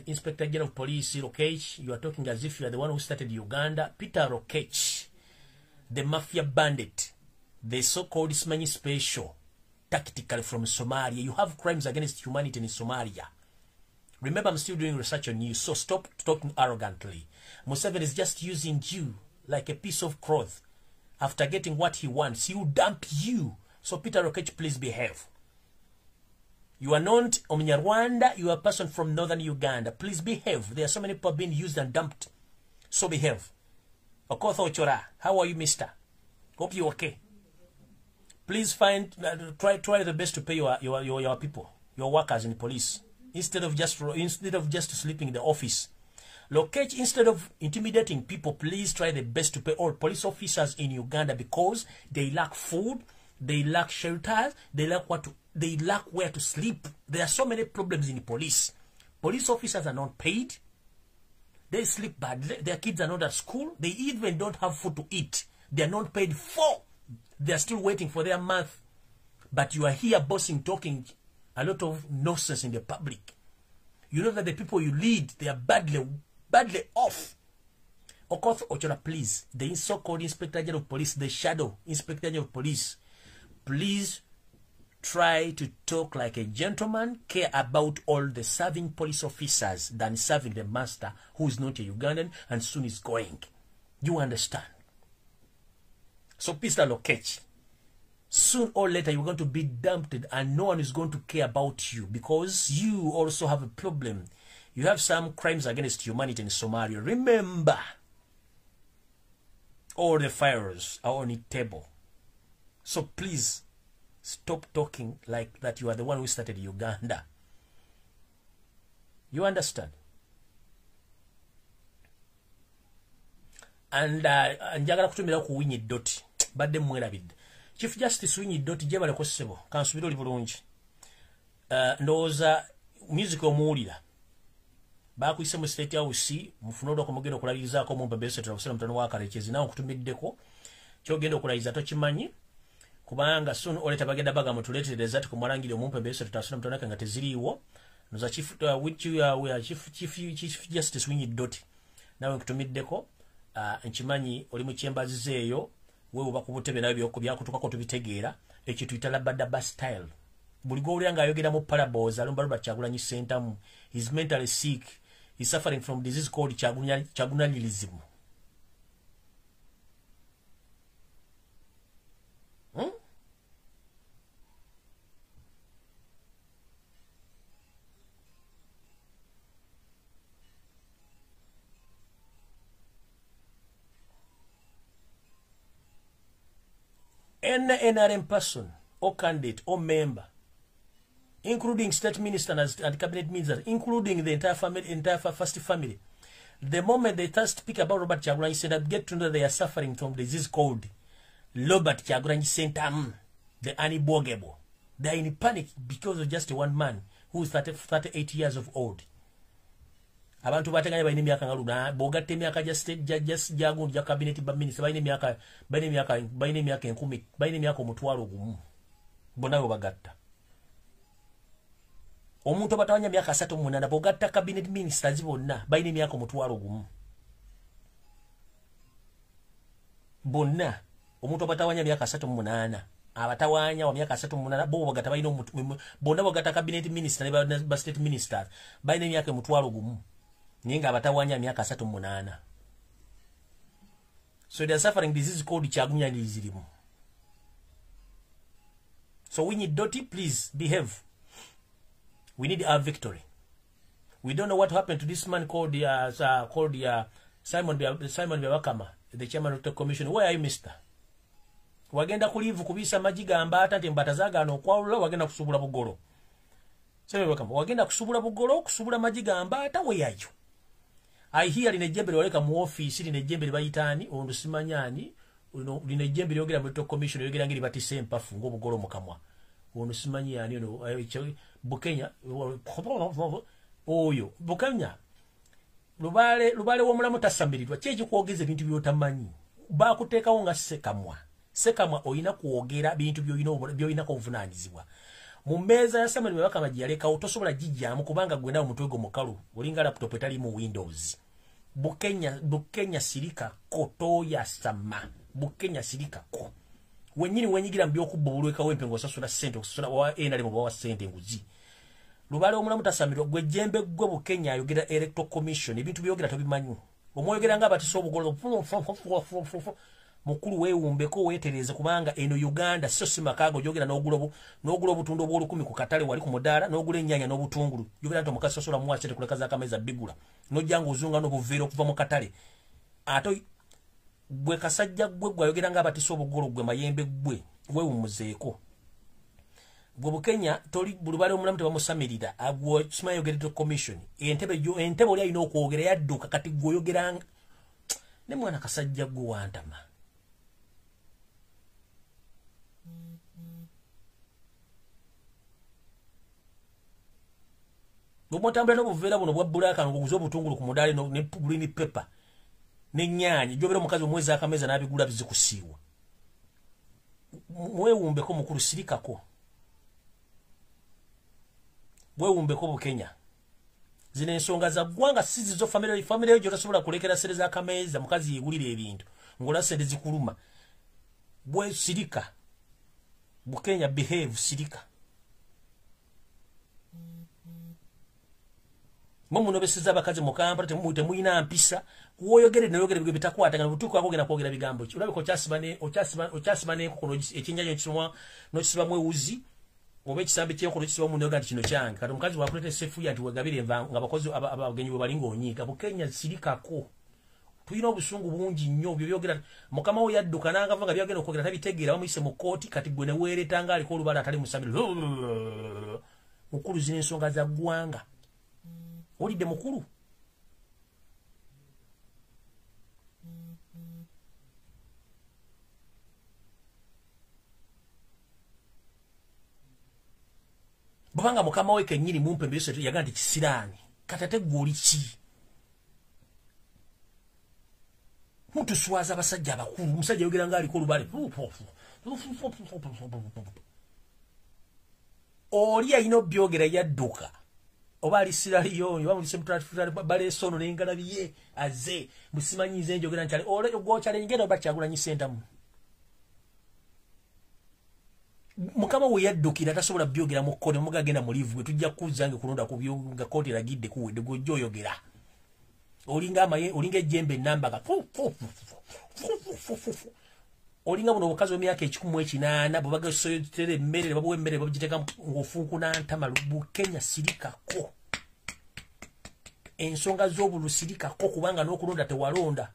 Inspector General of Police Rokech. You are talking as if you are the one who started Uganda. Peter Rokech, the mafia bandit, the so-called Simanyi special, tactically from Somalia. You have crimes against humanity in Somalia. Remember, I'm still doing research on you, so stop talking arrogantly. Museveni is just using you like a piece of cloth. After getting what he wants, he will dump you. So Peter Rokech, please behave. You are not Omunyarwanda, you are a person from northern Uganda. Please behave. There are so many people being used and dumped. So behave. Okotho Ochora, how are you, mister? Hope you're okay. Please try the best to pay your people, your workers in police, instead of just sleeping in the office. Locate, instead of intimidating people, please try the best to pay all police officers in Uganda, because they lack food, they lack shelters, they lack where to sleep. There are so many problems in police. Police officers are not paid. They sleep badly. Their kids are not at school. They even don't have food to eat. They are not paid for. They are still waiting for their month. But you are here bossing, talking a lot of nonsense in the public. You know that the people you lead, they are badly off. Okoth Ochola, please, the so-called Inspector General of Police, the shadow Inspector General of Police, please try to talk like a gentleman, care about all the serving police officers than serving the master who is not a Ugandan and soon is going. You understand? So, Mr. Lokech, soon or later you're going to be dumped and no one is going to care about you, because you also have a problem. You have some crimes against humanity in Somalia. Remember, all the files are on the table. So please, stop talking like that you are the one who started Uganda. You understand? And njagala kutumira ku winyi dot badde mwerabidde. Chief Justice winyi dot jebale ko sebo kansubiro oli bulungi. Ndowooza music omuwulira bakuyise mu State House mufunodo ko mugendo okulabirizaako mu Endobeso tulakusera mutano wa Kalekezi nawo kutumiddeko kyogenda okulayiriza tokimanyi kubanga soon oleta bagenda baga mutuletereza tukumwarangire Omumpembeso tutasuna mtonaka nga teziriwo noza chief which we are chief justice winyi dot nawe kutumiddeko nchimanyi oli mu chambers zeeyo wewe bakubutebe nayo byokubya kutukako tubitegeera ekitu italabada style buligo ulyanga ayogera mu parables alumba Kyagulanyi Sentamu is mentally sick, is suffering from disease called Kyagunanyilism. Any NRM person or candidate or member, including state ministers and cabinet ministers, including the entire first family, the moment they start speak about Robert Kyagulanyi Sentamu, get to know they are suffering from disease called Robert Kyagulanyi Sentamu, the unborgable. They are in panic because of just one man who is 38 years of old. Abantu bateganya bayina emyaka nga luna bogatte emyaka just jagundu ja cabinet ba minister bayina emyaka 10 bayina emyaka omutwalo gumu bonayo bagatta omuntu abatawanya emyaka 38 bogatta cabinet ministers bonna bayina emyaka omutwalo gumu bonna omuntu abatawanya emyaka 38 abatawanya wa myaka 38 bo bagatta bayina bonna bogatta cabinet minister ne ba state ministers bayina emyaka omutwalo gumu ninga abatawanya myaka 38. So they are suffering disease called Kyagunanyilism. So we need Dotty, please behave. We need our victory. We don't know what happened to this man called Simon Bewakama, the chairman of the commission. Where are you, mister? Wagenda kulivu kubisa majiga ambata ntembata zaga no kwawula wagenda kusubula bugolo. Simon Bewakama wagenda kusubula bugolo kusubula majiga ambata where are you? I hear in a jembe waleka mu office in a jembe bayitani ondo simanyani in a jembe yogera mu commission yogera ngiri bati sempa fungo bugolo mukamwa ondo simanyani Bukenya oyo Bukenya lubale wo mulamu tasamirirwa cheji kuogeza bintu byotamanyi ba kuteekawo nga sekamwa oyina kuogera bintu byoyina kuvunanyizibwa mu meza ya Samuel Bewakama yaleka otosobola jijjamu kubanga gwenda omutwego mukalu olinga laptop etali mu Windows. Bukenya sirika koto ya sama Bukenya sirika ko wenyini wenyigira byokubulweka wempengo sasula sente okusula wa enali mu bawa sente nguzi lubale omulamu tasamirwa gwe jembe gwe Bukenya ayogera electoral commission ebintu byogera tobimanyu omwoyogera nga batiso obugolo mukulu weewumbeko weetereze kubanga eno Uganda so simakago jogera n'ogula obutundu obw'olukumi ku katale wali ku mudaala n'ogula ennyanya n'obutungulu jogera nti omukazi sosola mu asete kuleka za kameza bigula n'ojjanga ozunga n'obuveera okuva mu katale ate gwe kasajja gwe gwayogera nga batiso obugolo gwe mayembe gwe weewumuzeeko gwe Bukenya toli bulubale omulamu tebamusamirira agwo kima yogeredde commission entebe oli alina okwogera yadduka kati gwoyogeranga ne mwana kasajja gwe wantama Bumotambula no buvera buno bwa bulaka ngoguzo obutungulu ku mudale ne green pepper ne nyanyi jobero mukazi omwezi akameza nabigula bizikusiwa mwewumbeko mukulu sirikako mwewumbeko Bukenya zine ensonga za gwanga sizi zo family yo tasobola kulekera sereza akameza mukazi yigulire ebintu ngola sende zikuluma bwe sirika Bukenya behave sirika Mumu nobesiza bakazi mukamba temuyite muyina mpisa kuwoyogere nayogere bitakwata ngana butuko akogena kwogera bigambo ki ulabiko ochasibane kuno ekinyayo kisomwa no kisiba mweuzi obe kisambe kye kuno kisiba munoga nti kino kyange kati mukazi wakulete sefu ya ntiwegabire enva nga bakozi abagenyi balingo onyiika Bukenya sirikako tuyina obusungu bungi nnyo byogera mukama we yadduka nangava nga byogera okwogera tabitegeera bamuyise mu kooti kati gwe ne weeretanga aliko olubala atali musamiro mukulu zine ensonga za gwanga olide mukulu banga mukama we kenyiri Mumpembeso yaga nti kisirani katate gwoli ki muntu swaza basajja bakulu musajja yogera nga aliko olubale oli ayina byogera yadduka oba alisira liyo oba mulise mutatu bale sono n'engala biye aze musimanyize njogera nti ole gwochale ngero bachagula nyi sentamu mukama we yaddukira tasobola byogera mu kkono mugagenda mu livu tujja kuzange kulonda ku byonga koti ragidde kuwedde gojjo yogera olinga amaye olinga ejjembe namba ka olinga buno obukazi emyaka 18 bubaga soyotere emmere babuwe emmere babugiteka ngofunku nantama lubu Kenya sirikako ensonga z'obulusirikako kubanga n'okulonda tewalonda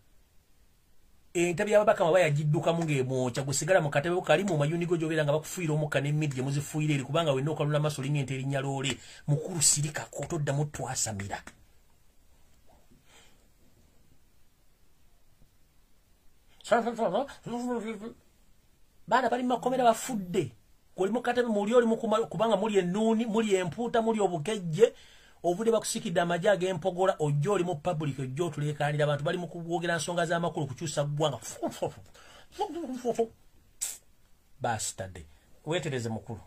entabi y'ababaka mabaya jidduka mungeemoocha gusigala mu katebe kali mu mayunigo gy'obeera nga bakufuira omukka n'emmindi gye muzifuira eri kubanga wenna okalula maaso linga ente erinnya loole mukulu sirikako toddamu twasamira baana bali makomera bafudde kuli mukatebe muli oli kubanga muli ennuuni muli empuuta muli obugejje ovude bakusikidde amajja ag'empogola ojja oli mu public ojja otuleekaanira abantu bali mu kuwogera nsonga z'amakulu kukyusa ggwanga bastade weetereze mukulu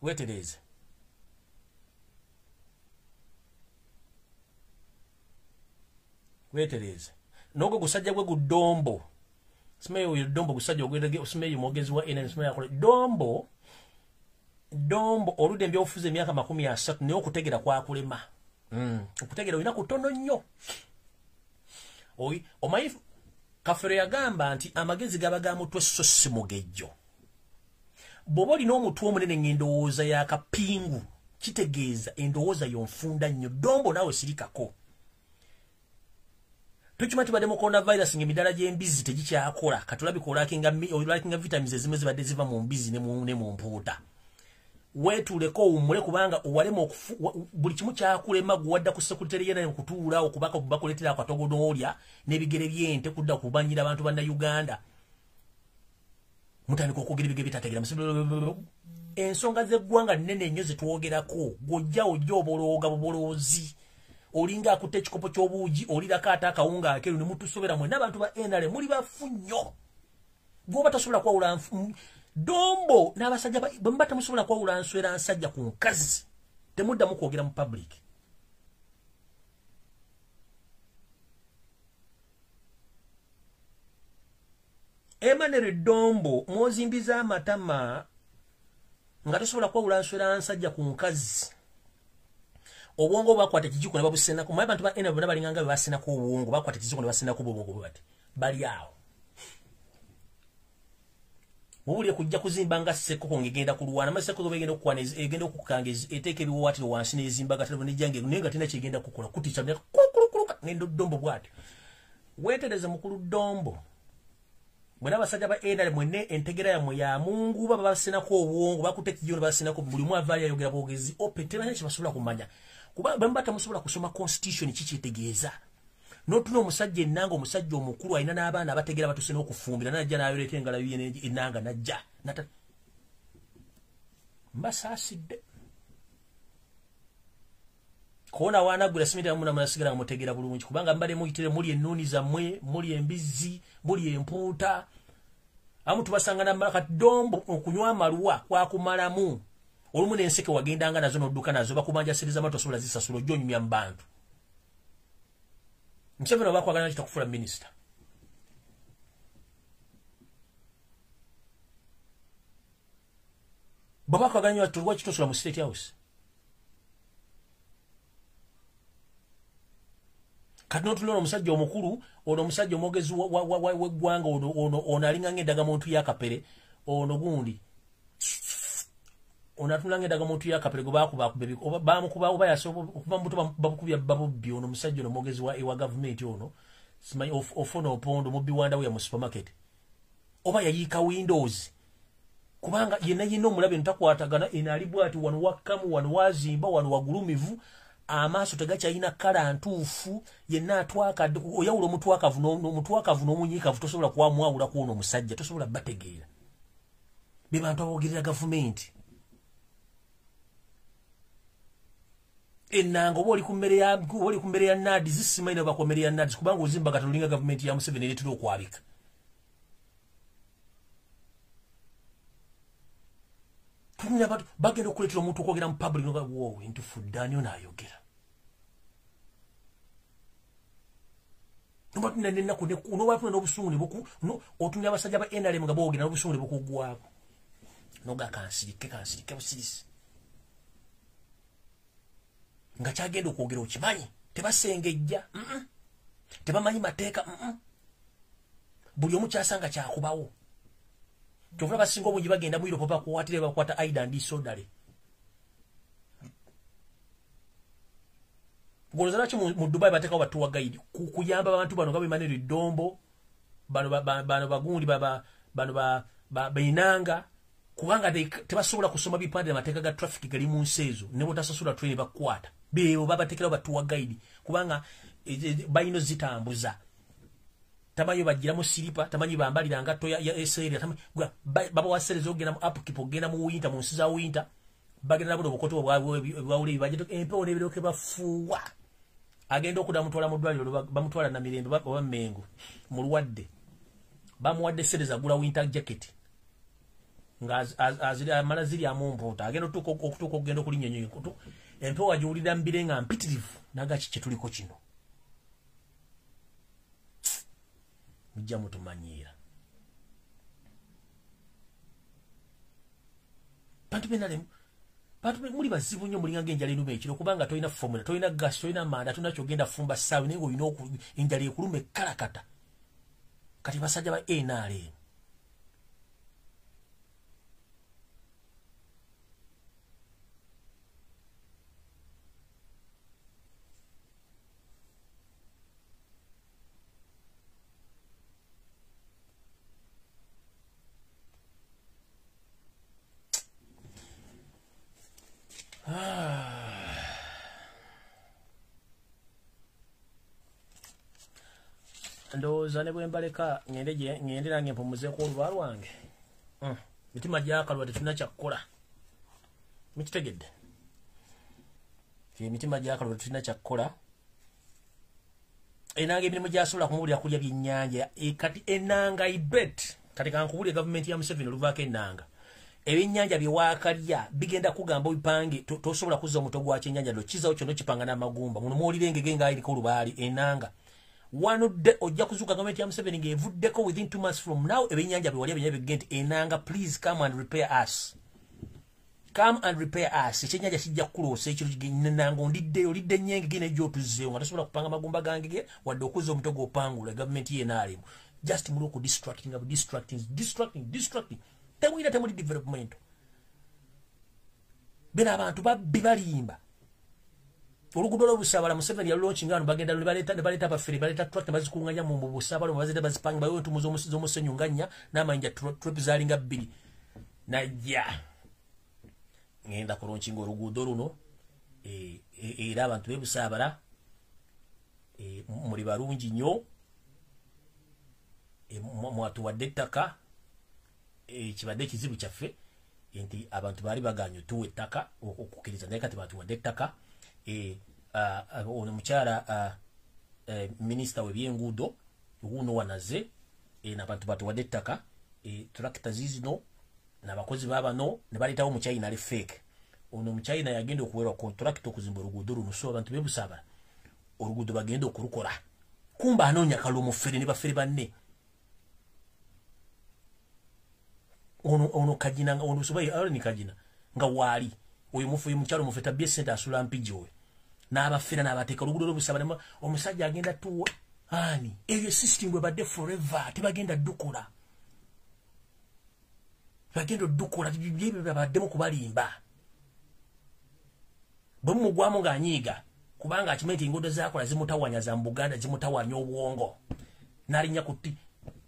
weetereze weetereze nogo gusajja gwe gudombo simeyo oyo dombo gusajja ogwedege simeyo mwogezi wa ena simeyo akole dombo olude mbyofuze emyaka 30 ne okutegera kwa kulema okutegera olina kutono nnyo oyi omayi kafere yagamba nti amagezi gaba ga mutwe so si mugejjo bwoba olina omutwe omunene ng'endowooza yakapingu kitegeeza endowooza yonfunda nnyo dombo naawe sirikako tukimati badde mu coronavirus ng'emiddala gy'embizi tegikyakola katulabikola kinga vitamins ezimu zibadde ziva mu mbizi ne mu mpuuta weetuleko umule kubanga owalema buli kimu kyakulema guwadda ku sekretary yena okutuula okubaka bakuleetera akatogonoolya n'ebigere by'ente kudda kubanyira abantu banna Uganda mutandika okwogera ebigere bitategeera ensonga z'eggwanga nnene nnyo zetwogerako gojja ojja obolooga buboloozi olinga akutte ekikopo ky'obuugi olirako ate akawunga akeru ne mutusobera mwenna abantu ba NRM muli bafu nnyo gwoba tasobola kwawula dombo n'abasajja bwe muba temusobola kwawula nswera nsajja ku nkazi temuddamu kwogera mu public Emmanuel Dombo mwozimbiza amatama nga tosobola kwawula nswera nsajja ku nkazi obwongo bakwata kijiko ne babusena ku abantu ba NRM balinganga basena ku obwongo bakwata kijiko ne basena ku obwongo bati bali awo Mubuli kujja kuzimbanga seko kongegenda kulwana maseko zobegenda okukwana egenda okukanga eteke biwatiro wansi nezimba gatalo nejange nenga tina kigenda kukola kuticha kukulukuluka ngendo dombo bwati wetereze mukulu dombo mwana basajja ba NRM mwene entegera ya moya Mungu baba basena ko obwongo bakuteka kijjo basena ko buli mwavali ayogera bogezi opetera nchi basula kumanya kuba bambata musobola kusoma constitution kikitegeeza notuno omusajja ennanga omusajja omukulu alina n'abaana abategera batusena okufumbira najja n'ayoleeta engala biye ennanga najja mbasaasidde kona wanagula simita muna manasigala mutegera bulungi kubanga mbale muyitere muli ennuuni zammwe muli embizi muli empuuta amu tubasangana maka dombo okunywa amaluwa kwakumalamu olumu n'enseke wagendanga nazo n'odduka nazo bakubanja siriza mato sobola zisasula ojja onyumya mu bantu Mseveni wakwagana kitakufula minister baba kwaganya tulwa kitosula mu State House kadno tulono omusajja omukulu ono omusajja omwogezi w'eggwanga ono alinga ng'eddaga muntu yakapere ono gundi onatulanga eddaga muntu yakapere go bakuba bamukuba oba yasobola okuba mbuto babukubya babubbi ono omusajja ono omwogezi wa government ono simanyi ofuna opondo mubbi wanda we mu supermarket oba yayiika windows kubanga yenna omulabe ntakwatagana enalibwa ati wano wakkamu wano wazimba wano wagulumivu amaaso tegakyalina kala ntuufu yenna atwakadde oyawula omutwakavu n'omunyiikavu tosobola kwamwawula kuono omusajja tosobola bategeera be bantu abogerera gavumenti ennanga oba oli ku mmere ya nadi zisimaina bakomere ya nadi kubanga ozimba katolinga gavumenti ya Museveni eretera okwabika tunya abantu bagenda okuletera omuntu okwogera mu public nga wowe ntufudde na ayogera Nobatu nena ku no bafuna n'obusungu ne buku no otunya abasajja ba NRM nga boogera n'obusungu ne bukugwako noga kansirike busirisi nga kyagenda okwogera okimanyi tebasengejja tebamanyi mateeka buli omu kyasanga kyakubawo kyovula basinga obungi bagenda mu Europe bakuwatire bakwata aida ndi sodale Goloza laki mu Dubai bateka batuwa guide kuyamba abantu bano nga bimanira iddombo bano bagundi bano bainanga kubanga tebasobola kusoma bipande amateeka ga traffic gali mu nsezo ne botasasula train bakwata bebo babatekera batuwa guide kubanga bayino zitambuza tamanyi bagira mu silipa tamanyi bambalira ngato ya eseri tamanyi baba wasereza ogenda mu upkeep ogenda mu winter mu nsiza winter bagenda nabo obukoto bwawule baje empewo nebiroke bafuwa agenda okuda mutwala mu dwaliro bamutwala na mirembe baba mengo mulwadde bamuwadde sereza gula winter jacket nga azili amala zili amumpota agenda okutuka ogenda okulinnyo nkutu empewo ajiwulira mbire nga mpitirivu naga kiki tuliko kino mujja mutumanyira bantu benalemu bantu muri bazibu nnyo mulinga ng'enjala enume ekiro kubanga tolina formula tolina gas tolina manda tolina kyogenda fumba ssaawa naye ng'olina enjala ekuluma ekkalakata kati basajja ba NRM ndowooza ne bwe mbaleka ngende nange mpumuzeeko oluba lwange mitima gyakalwa tetulina kyakkola mukitegedde emitima gyakalwa tetulina kyakkola enanga emirimu gyasobola kumuwulira kulya byennyanja kati enanga ibet kati kankubulire gavumenti ya Museveni oluvaako enanga ebyennyanja byewakalya bigenda kugamba obipange tosobola kuzza omuto gwa kyennyanja lokizawo kyonna kipanga n'amagumba muno muwulire engege ng'ayiriko olubaali enanga wanudde ojja kuzuuka gavumenti ya Museveni ng'evuddeko within 2 months from now ebyennyanja byewali ebyennyanja bigenda enanga please come and repair us ekyennyanja kijja kukuloosa ekiro enanga olidde ennyenge nejjotuzzeewo nga tosobola kupanga amagumba gangege wadde okuzza omuto gw'opangula gavumenti yenaalemu just muli oku distracting temwina temuli development bena abantu babbi balimba olugudo lw'obusabala Museveni yalulonchi ngano bagenda baleta abafere baleta tractor bazikunganya mu busabala bazeta bazipanga bayo ntumuzo z'omusenyu nganya n'amayinja trip zalinga 2 najja ngenda kulonchi ngo olugudo luno era abantu b'ebusabala muri barungi nnyo mwatu wadde ettaka kibadde kizibu kyaffe nti abantu bali baganyo tuwe ettaka okukiriza naye kati bantu wadde ettaka ono mukyala minisita w'ebyenguudo wuuno wanaze n'abantu batuwadde ettaka tractor zizino n'abakozi baabano ne baleetawo mukyayina ali fake ono mukyayina yagenda okuweerwa contract okuzimba oluguudo luno so abantu b'ebusabala oluguudo bagenda okulukola kumba anoonya kalwa omufere ne bafere banne ono kajina ono subai ni kajina nga wali oyo mufu mukyalo mufu tabye sente asula mpijowe n'abafira n'abateeka oluguudo lw'obusabala omusajja agenda tuwa ani eyo system bwe badde forever tebagenda ddukola bagenda ddukola byebyo babaddemu kubalimba bwe mugwamu ng'anyiiga kubanga akimenti enguudo zaakola zimutawanya za mu Buganda zimutawanya obwongo n'alinnya kutti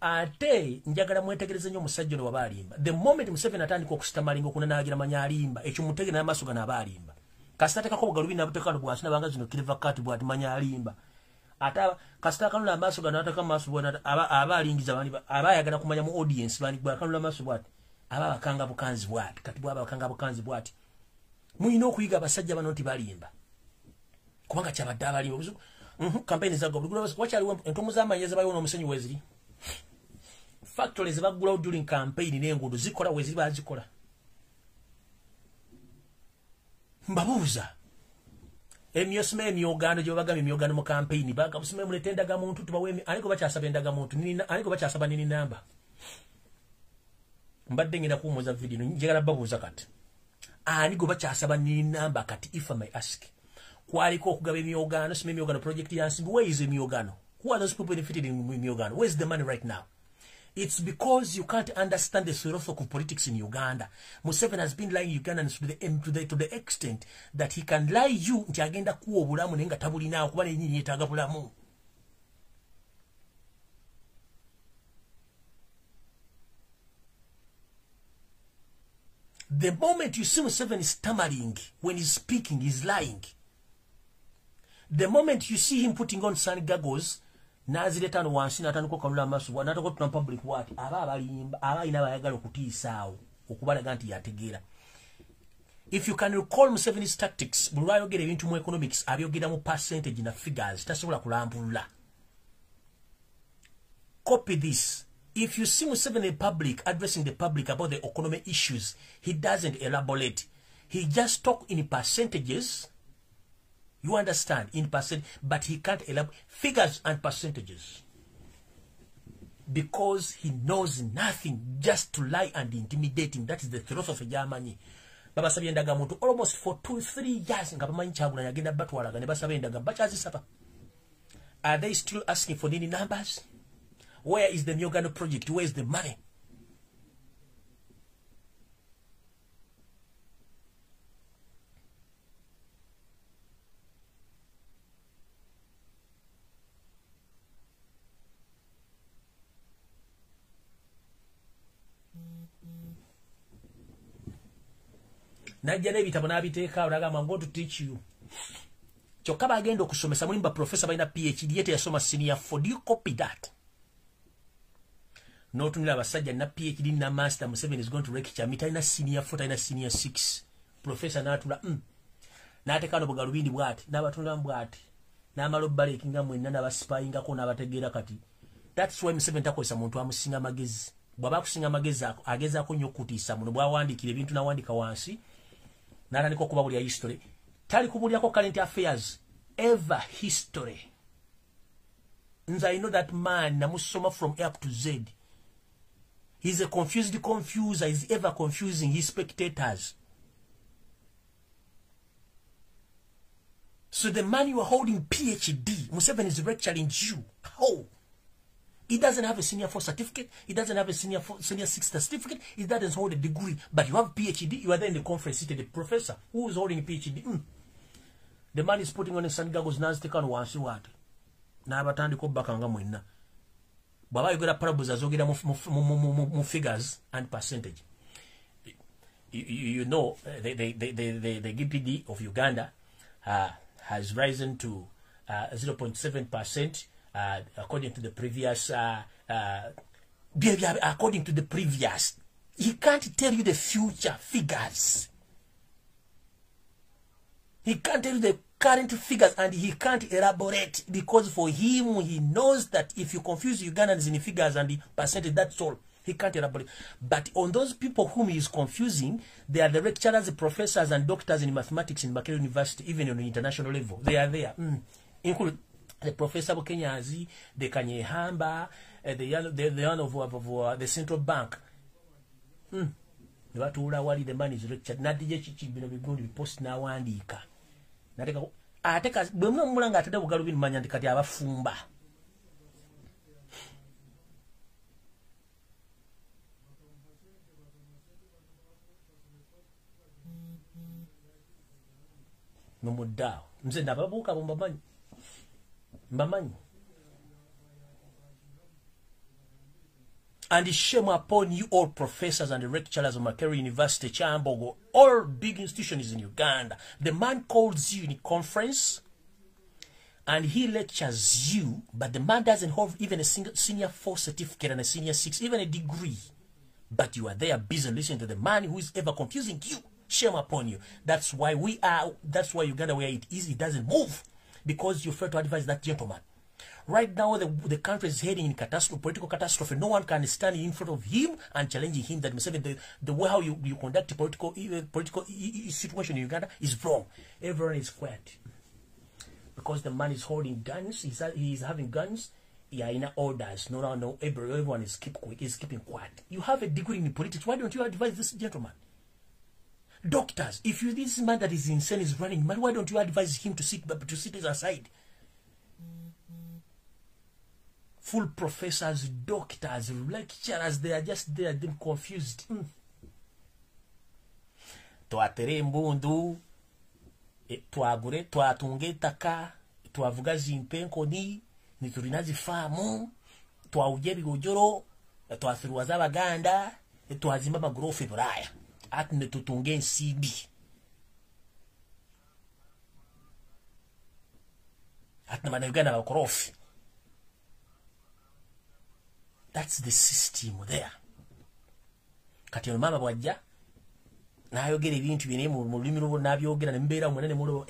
ate njagala mwetegereze nnyo omusajja ono wabaalimba the moment Museveni atandika okusitamalinga okunanaagira manya alimba ekyo mutegere n'amaaso gano abaalimba kasita tekako bugalubi nabutekano bwasi nabanga zino kiriva kati bwati manya alimba ata kasita kanula amaaso gano ataka amaaso bwana abaalingiza bani abayagala kumanya mu audience bani bwakanula amaaso bwati ababakanga bukanzi bwati kati bwabakanga bukanzi bwati muyina okuyiga abasajja bano nti balimba kubanga kyabadde abalimba kampeni zago bugula wakyaliwo entomo z'amanyeeza bayo n'omusenyu weziri factories bagula during campaign n'enguudo zikola weziri bazikola Mbabuuza emyosime emyogano gye bagambye emyogano mu campaign baga musime muletendaga muntu tubawe aliko bakyasaba endaga muntu nini aliko bakyasaba nini namba mbadde ngenda kuumuza video njagala babuuza kati aliko bakyasaba nini namba kati if I may ask kwaliko okugaba emyogano sime emyogano project yansi where is emyogano who are those people benefiting in emyogano where is the money right now? It's because you can't understand the philosophy of politics in Uganda. Museveni has been lying Ugandans to the extent that he can lie you nti agenda kuwa obulamu nenga tabulina okuba nenyinyi yetaaga bulamu. The moment you see Museveni stammering when he's speaking, he's lying. The moment you see him putting on sun goggles, nazileta no wansi natandika okalula amaso natandika okutuna public what aba abalimba abayina bayagala okutiisaawo okubalaga nti yategeera. If you can recall Museveni's tactics buli lwayogera ebintu mu economics abyogera mu percentage na figures tasobola kulambulula. Copy this. If you see Museveni in public addressing the public about the economic issues, he doesn't elaborate. He just talk in percentages. You understand, in percent, but he can't elaborate figures and percentages because he knows nothing, just to lie and intimidate him. That is the philosophy of Germany. Baba sabiendaga muntu almost for 2-3 years. Ngabamanyi chagula yagenda batwalaga ne basabiendaga bachazisapa. Are they still asking for any numbers? Where is the Nyogano project? Where is the money? Najja n'ebitabo n'abiteeka olagamba I'm going to teach you. Kyokka bagenda okusomesa mulimba professor balina PhD yete yasoma senior 4. Do you copy that? Notunula abasajja na PhD na master Museveni is going to lecture me talina senior 4 talina senior 6. Professor n'atula n'ateeka no bugalubindi bwati n'abatunda mbwati n'amala obbaleekinga mwenna n'abasipayingako n'abategeera kati. That's why Museveni takozesa muntu amusinga magezi. Bw'aba kusinga magezi ako agezaako nnyo okutiisa muno bw'awandiikira ebintu n'awandika wansi n'atandika okubabulya history. Tali kubulyako current affairs ever history. Nze I know that man namusoma from up to Z. He's a confused confuser. He's ever confusing his spectators. So the man you are holding PhD, Museveni is lecturing you. How? He doesn't have a senior 4 certificate. He doesn't have a senior 6 certificate. He doesn't hold a degree. But you have PhD. You are there in the conference seated a professor who is holding a PhD. The man is putting on his sun goggles. Nazitekan wansi what? Na batandika obbakanga mwenna. Baba yogera parables azogera mu figures and percentage. You know the GDP of Uganda has risen to 0.7%. According to the previous, according to the previous, he can't tell you the future figures. He can't tell you the current figures, and he can't elaborate because for him, he knows that if you confuse Ugandans in figures and the percentage, that's all. He can't elaborate. But on those people whom he is confusing, they are the lecturers, the professors, and doctors in mathematics in Makerere University, even on the international level. They are there. Include the Professor Bukenyazi, the Kanyehamba, the one of the central bank. The man is lectured. Not the Chichibino going to be post now and Ika. I take us, but no more at the Galvin Manyan Katiava Fumba. No more doubt. Never book up on Mamani. And shame upon you all professors and the lecturers of Makerere University, Chambogo, all big institutions in Uganda. The man calls you in a conference and he lectures you, but the man doesn't have even a single senior 4 certificate and a senior 6, even a degree. But you are there busy listening to the man who is ever confusing you. Shame upon you. That's why Uganda where it is, it doesn't move. Because you fail to advise that gentleman. Right now, the country is heading in political catastrophe. No one can stand in front of him and challenging him that the way how you conduct a political situation in Uganda is wrong. Everyone is quiet. Because the man is holding guns, he's having guns, in orders. No, everyone is keeping quiet. You have a degree in politics. Why don't you advise this gentleman? Doctors, if this man that is insane is running mad, why don't you advise him to sit aside? Full professors, doctors, lecturers, they are just there, them confused. Twatere mbundu, twagure, twatunge ettaka, twavuga zimpenko nitulina zifaamu, twawuje ebigojolo, twafirwaza Abaganda, twazimba amagorofa e Bulaya. Ati ne tutunge ensibi. Ati na Uganda bakorofi. That's the system there. Kati mama bwajja nayogera ebintu byene mu lulimi lwo nabyogera ne mbeera munene mulo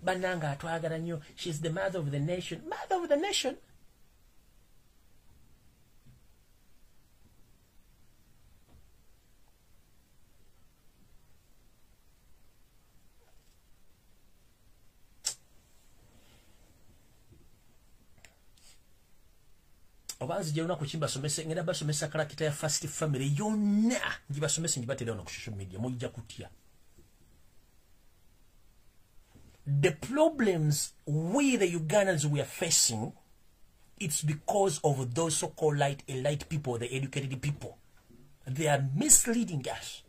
bananga atwagala nnyo. She's the mother of the nation. Mother of the nation. Obanzi je lunaku kimbasomese ngenda basomesa karakita ya first family yonna njibasomese njibatera ono ku social media mujja kutya. The problems we the Ugandans we are facing, it's because of those so-called elite people, the educated people. They are misleading us.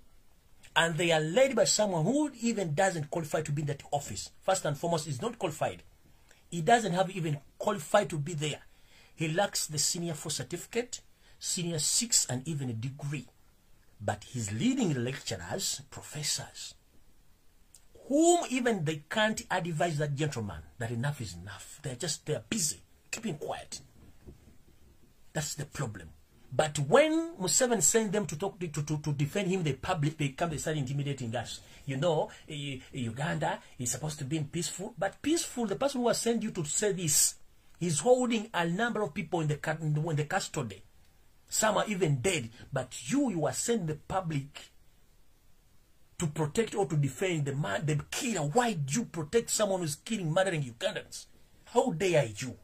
And they are led by someone who even doesn't qualify to be in that office. First and foremost, is not qualified. He doesn't have even qualified to be there. He lacks the senior 4 certificate, senior 6, and even a degree. But he's leading lecturers, professors, whom even they can't advise that gentleman that enough is enough. They're busy, keeping quiet. That's the problem. But when Museveni sent them to talk to defend him, the public, they start intimidating us. You know, Uganda is supposed to be peaceful, but peaceful, the person who has sent you to say this, he's holding a number of people in the custody. Some are even dead. But you are sending the public to protect or to defend the killer. Why do you protect someone who's killing, murdering Ugandans? How dare you?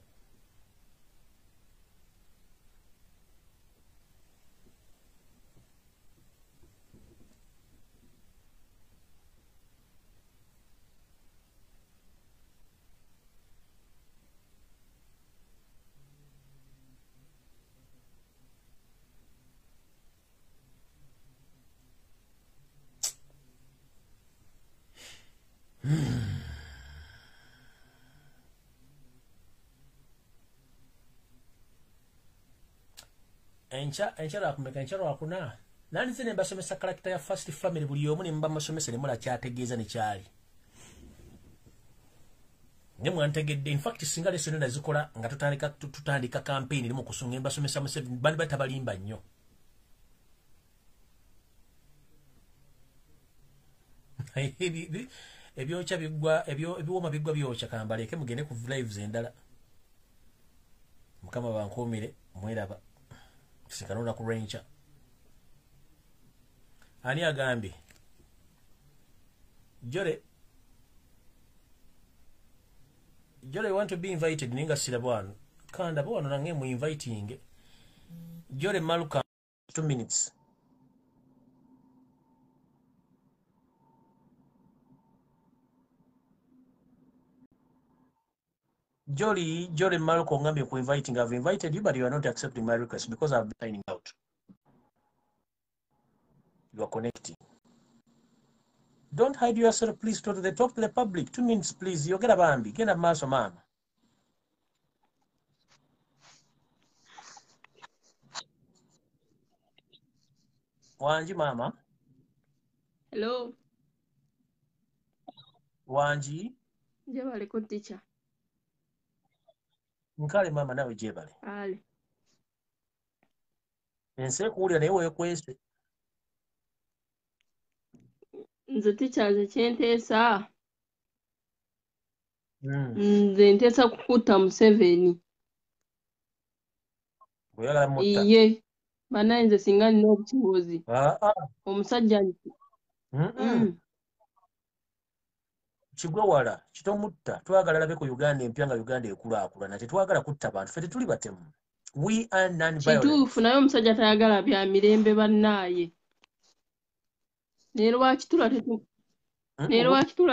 Enchara kumeka enchara wakuna nani zine basomesa karakita ya first family buli omu ne mba masomesa ne mula kyategeeza ne kyali ne mwantegedde. In fact singa lesson na zikola nga tutandika campaign limu kusunga basomesa Museveni bali batabalimba nnyo. Ebyocha bigwa ebiwoma bigwa byocha kambaleke mugende ku lives endala mukama bankomire mweraba sikanona ku ranger ani agambi Jore want to be invited ninga sira bwana kanda bwana nange mu inviting Jore maluka 2 minutes. Jolly Malcolm ngambye ku inviting. I've invited you, but you are not accepting my request because I've been signing out. You are connecting. Don't hide yourself, please. Talk to the public. 2 minutes, please. You get a bambi. Get a maso mama. Wanji mama. Hello. Wanji. Jebale ko teacher. Nkale mama nawe jebale. Ale. Ense kuulira naye weekwese. Nze teacher nze kyenteesa. Nze nteesa kukuta Museveni. Oyagala mutta. Iye. Banaye nze singa nina obukibuuzi. Omusajja Kigwe wala kitomutta twagala labe ku Uganda empya nga Uganda ekulaakulana tetwagala kutta bantu ffe tetuli batemu. We are non-violent. Kituufu naye omusajja tayagala bya mirembe bannaaye. Ne lwaki tula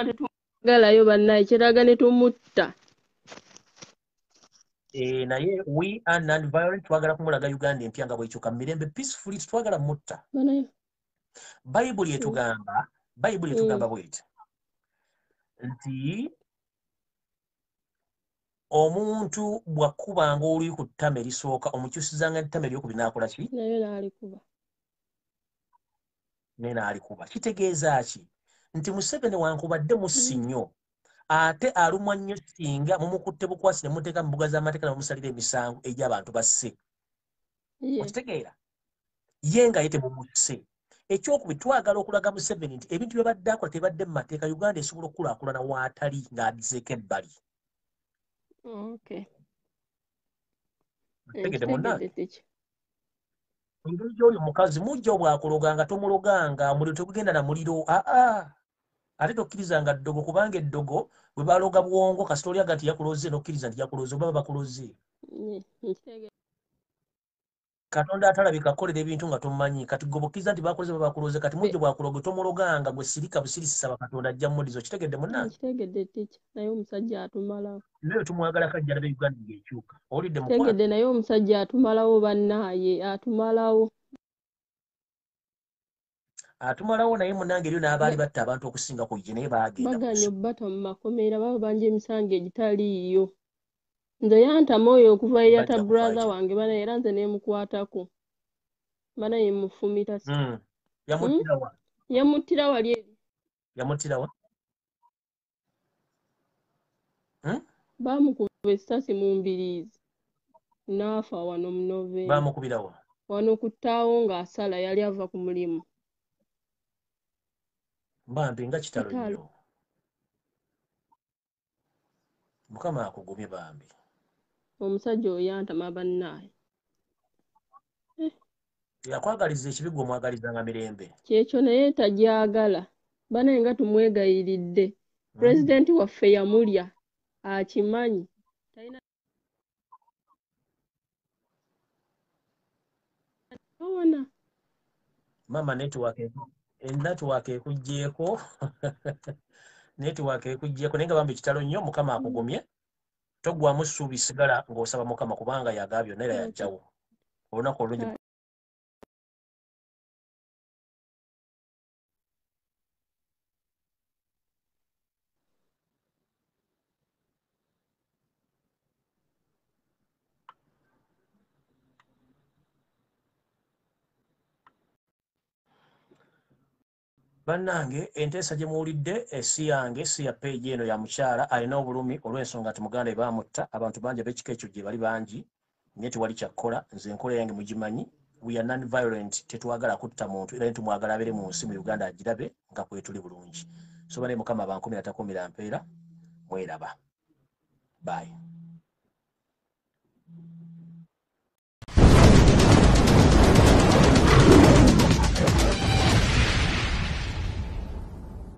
tetumwagalayo bannaaye kyeraga ne tumutta. Naye we are non-violent twagala kumulaga Uganda empya nga bw'ekyuka mirembe peacefully twagala mutta. Bayibuli etugamba bw'eti nti omuntu bw'akubanga oluyi ku ttama erisooka omukyusizanga ettama eryokubiri n'akola ki? Naye n'alikuba. Ne n'alikuba. Kitegeeza ki? Nti Museveni wankubadde mussi nnyo ate alumwa nnyo singa mumukutte bukwasi ne muteeka mu mbuga z'amateeka ne mumusalira emisango egy'abantu basse. Okitegeera? Ye nga ye temumusse. Ekyokubiri twagala okulaga Museveni nti ebintu bye badde akola tebadde mu mateeka Uganda esobola okukulaakulana waatali ng'abizeeko ebbali. Okay. Tegede munnange. Engeri gy'oli omukazi mujja bwakuloganga tomuloganga omuliro tegugenda na muliro. Ate tokkirizanga ddogo kubanga eddogo bwe baloga bwongo kasita oli aga nti yakuloze n'okkiriza nti yakuloze oba bakuloze. Katonda atalabika akolera ebintu nga tomumanyi kati gobokkiriza nti bakuloze baba bakuloze kati mujja bwakuloga tomuloganga gwe sirika busirisisa Katonda ajja mmulizo. Kitegedde munnange? Kitegedde ticha naye omusajja atumalawo. Leo tumwagala kajja labe Uganda ng'ekyuka. Olidde mukwano. Kitegedde naye omusajja atumalawo bannaaye atumalawo. Atumalawo naye munnange eriyo n'abaali batta abantu okusinga ku ye naye baagenda. Baganya obbata mu makomera baba banja emisango egitaliiyo. Nze yantamu oyo okuva eyata brother wange bana era nze neemukwatako. Bana yemufumita. Yamuttira wa? Yamuttira wali eri. Yamuttira wa? Baamukuba essasi mu mbiriizi. N'afa wano mu Novemba. Baamukubira wa? Wano ku ttaawo ng'asala yali ava ku mulimu. Bambi nga kitalo nnyo. Mukama akugumye bambi. Omusajja oyo yantama bannaaye. Yakwagaliza ekibi gwe omwagalizanga mirembe. Kyekyo naye tajagala. Banaye nga tumwegayiridde. Pulezidenti waffe yamulya. Akimanyi. Mama network ekuggyeko. Network ekuggyeko naye nga bambi kitalo nnyo Mukama akugumye. Togwamu ssuubi sigala ng'osaba Mukama kubanga yagaa byonna era yajjawo. Olunaku olungi. Bannange enteesa gye muwulidde si yange si ya peegi eno ya mukyala alina obulumi olw'ensonga nti Muganda baamutta abantu bangi ab'ekika ekyo gye bali bangi naye tewali kyakkola nze enkola yange mugimanyi we are non-violent tetwagala kutta muntu era netumwagala abeere mu nsi mu Uganda agirabe nga kwetuli bulungi so bane Mukama bankomera takomera mpeera mweraba bye.